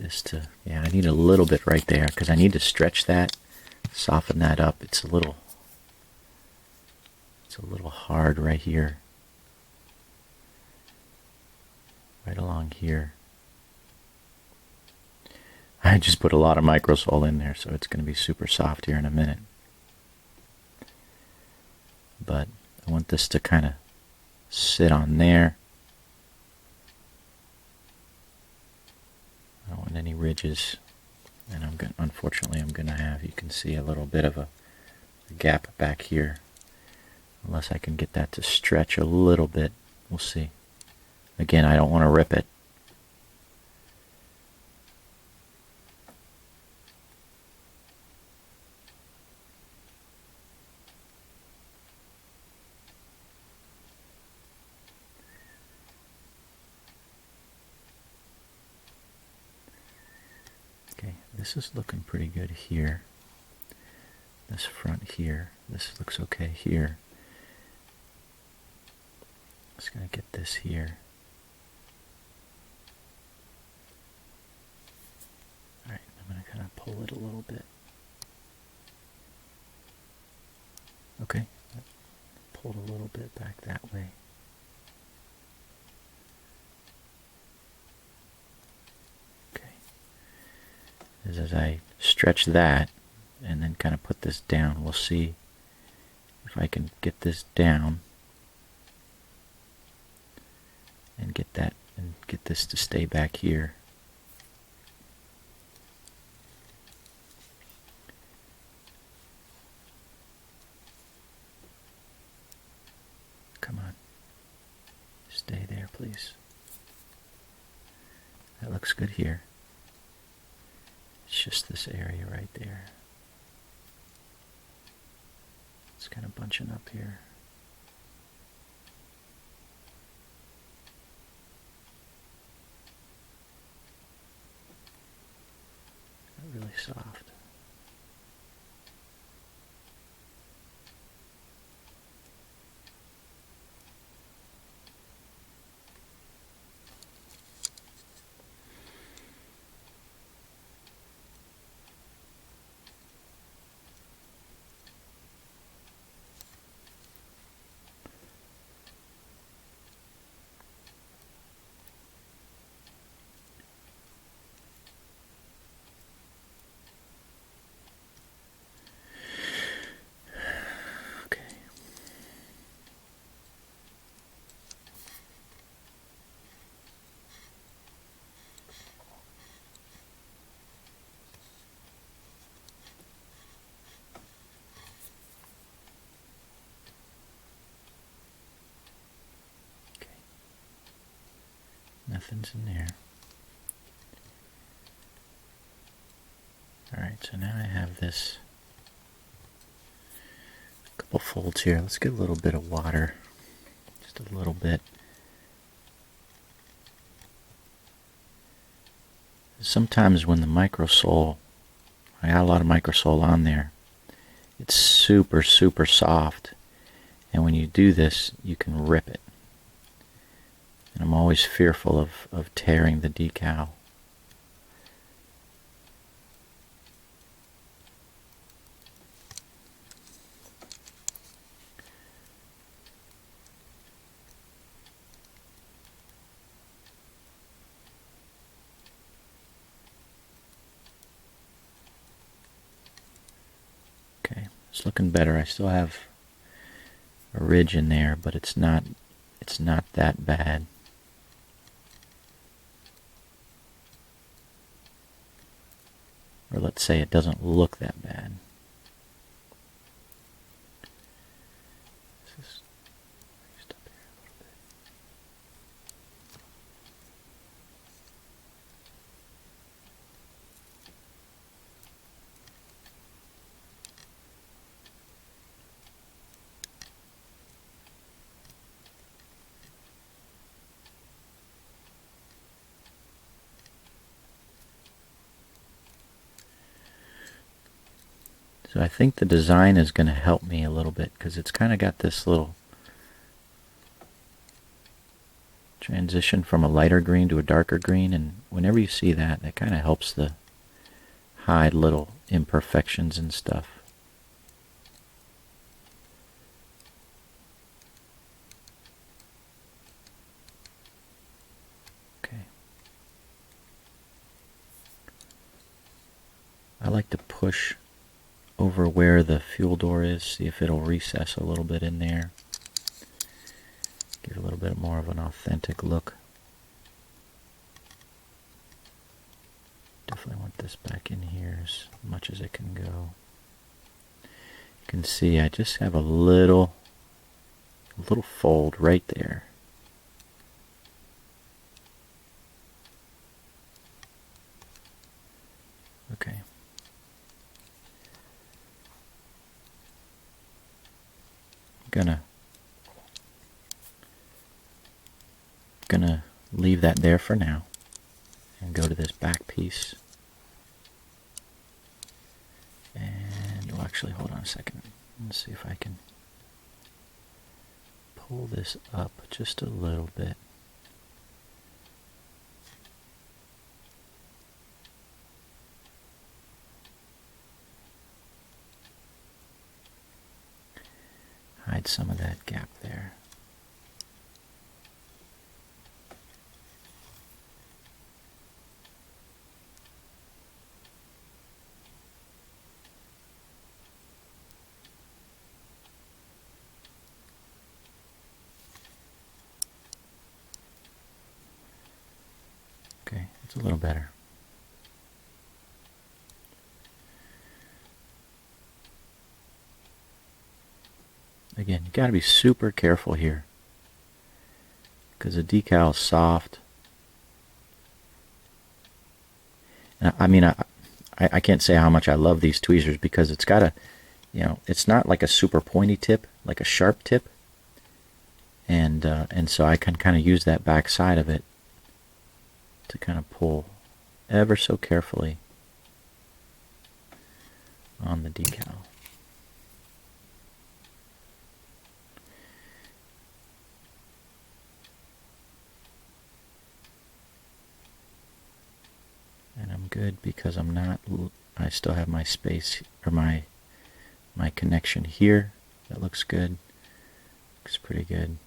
this to, yeah, I need a little bit right there because I need to stretch that, soften that up. It's a little hard right here. Right along here. I just put a lot of microsole in there, so it's going to be super soft here in a minute. But I want this to kind of sit on there. I don't want any ridges, and unfortunately I'm going to have, you can see a little bit of a gap back here. Unless I can get that to stretch a little bit, we'll see. Again, I don't want to rip it. Okay, this is looking pretty good here. This front here, this looks okay here. Just going to get this here. Alright, I'm going to kind of pull it a little bit. Okay, pulled a little bit back that way. Okay. As I stretch that and then kind of put this down, we'll see if I can get this down. And get this to stay back here. Come on. Stay there, please. That looks good here. It's just this area right there. It's kind of bunching up here. Really soft. Nothing's in there. Alright, so now I have this couple folds here. Let's get a little bit of water. Just a little bit. Sometimes when the microsole, I got a lot of microsole on there, it's super, super soft. And when you do this, you can rip it. And I'm always fearful of tearing the decal. Okay, it's looking better. I still have a ridge in there, but it's not that bad. Or let's say it doesn't look that bad. This is raised up here a little bit. So I think the design is going to help me a little bit because it's kind of got this little transition from a lighter green to a darker green, and whenever you see that, that kind of helps to hide little imperfections and stuff. Okay. I like to push over where the fuel door is, see if it'll recess a little bit in there. Give it a little bit more of an authentic look. Definitely want this back in here as much as it can go. You can see I just have a little fold right there. Okay. Gonna leave that there for now and go to this back piece. And well, actually, hold on a second. Let's see if I can pull this up just a little bit. Hide some of that gap there. Okay, it's a little better. Again, you got to be super careful here because the decal is soft. I mean, I can't say how much I love these tweezers because it's got a, you know, it's not like a super pointy tip, like a sharp tip, and so I can kind of use that back side of it to kind of pull ever so carefully on the decal. And I'm good because I'm not, I still have my space, or my connection here. That looks good. Looks pretty good.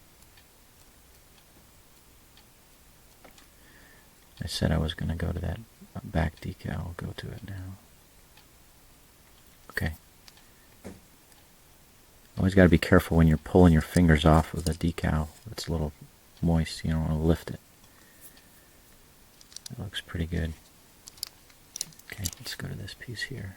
I said I was going to go to that back decal. I'll go to it now. Okay. Always got to be careful when you're pulling your fingers off of the decal. It's a little moist. You don't want to lift it. That looks pretty good. Okay, let's go to this piece here.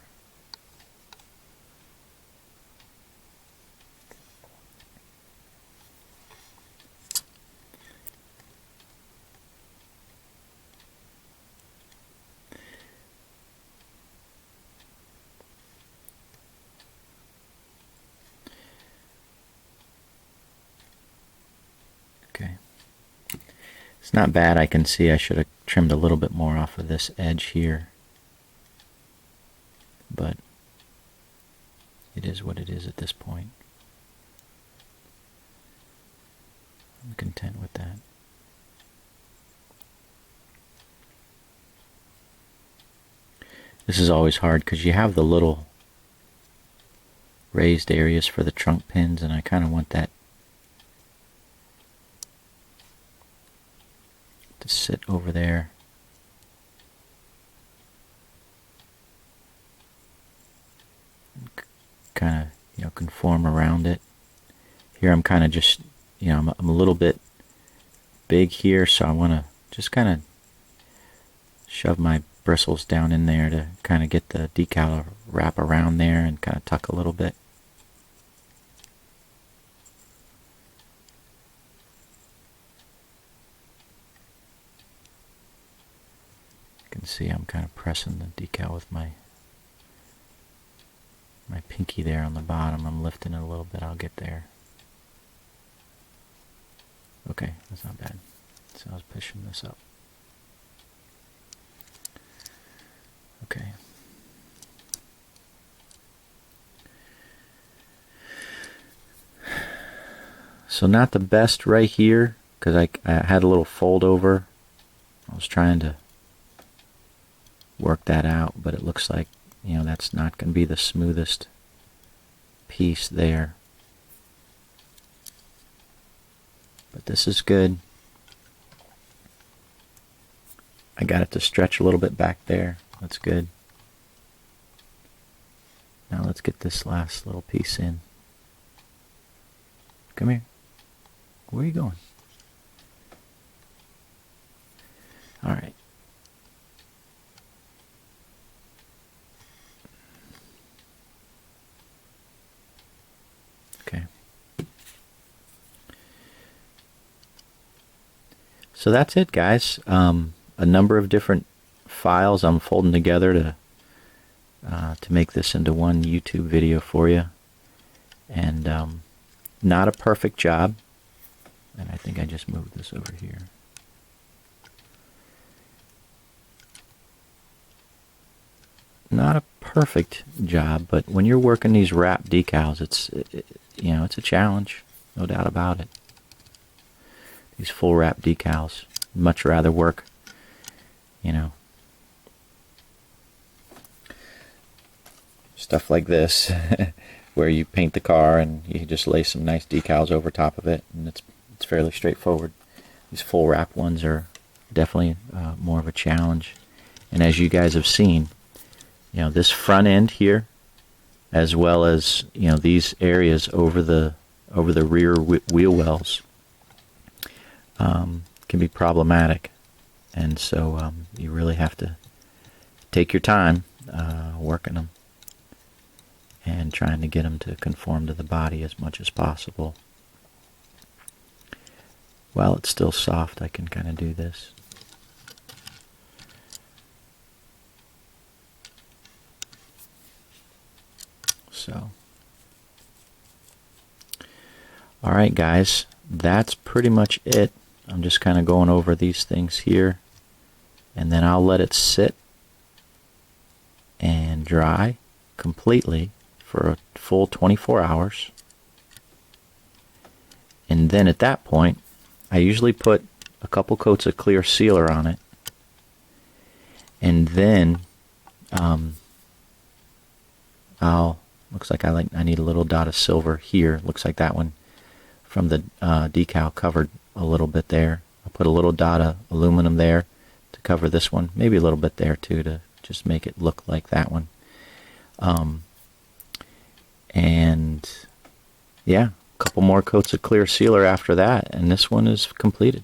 Okay. It's not bad. I can see I should have trimmed a little bit more off of this edge here. But it is what it is at this point. I'm content with that. This is always hard because you have the little raised areas for the trunk pins, and I kind of want that to sit over there. Kind of, you know, conform around it. Here I'm kind of just, you know, I'm a little bit big here, so I want to just kind of shove my bristles down in there to kind of get the decal to wrap around there and kind of tuck a little bit. You can see I'm kind of pressing the decal with my pinky there on the bottom. I'm lifting it a little bit. I'll get there. Okay, that's not bad. So I was pushing this up. Okay. So not the best right here because I had a little fold over. I was trying to work that out, but it looks like, you know, that's not going to be the smoothest piece there. But this is good. I got it to stretch a little bit back there. That's good. Now let's get this last little piece in. Come here. Where are you going? All right. Okay. So that's it, guys. A number of different files I'm folding together to make this into one YouTube video for you. And not a perfect job. And I think I just moved this over here. Not a perfect job, but when you're working these wrap decals, it's a challenge, no doubt about it. These full wrap decals, much rather work, stuff like this, where you paint the car and you just lay some nice decals over top of it, and it's fairly straightforward. These full wrap ones are definitely more of a challenge. And as you guys have seen, this front end here, as well as these areas over the rear wheel wells, can be problematic, and so you really have to take your time working them and trying to get them to conform to the body as much as possible. While it's still soft, I can kind of do this. So, alright guys, that's pretty much it. I'm just kind of going over these things here, and then I'll let it sit and dry completely for a full 24 hours. And then at that point, I usually put a couple coats of clear sealer on it, and then looks like I need a little dot of silver here. Looks like that one from the decal covered a little bit there. I'll put a little dot of aluminum there to cover this one, maybe a little bit there too, to just make it look like that one. And yeah, a couple more coats of clear sealer after that, and this one is completed.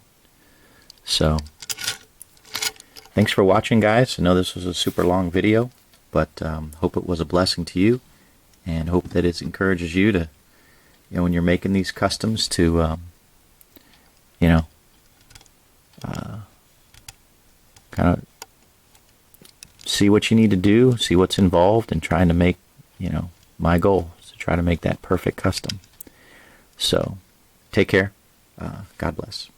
So thanks for watching, guys. I know this was a super long video, but hope it was a blessing to you, and hope that it encourages you to, when you're making these customs, to kind of see what you need to do, see what's involved in trying to make, my goal is to try to make that perfect custom. So take care. God bless.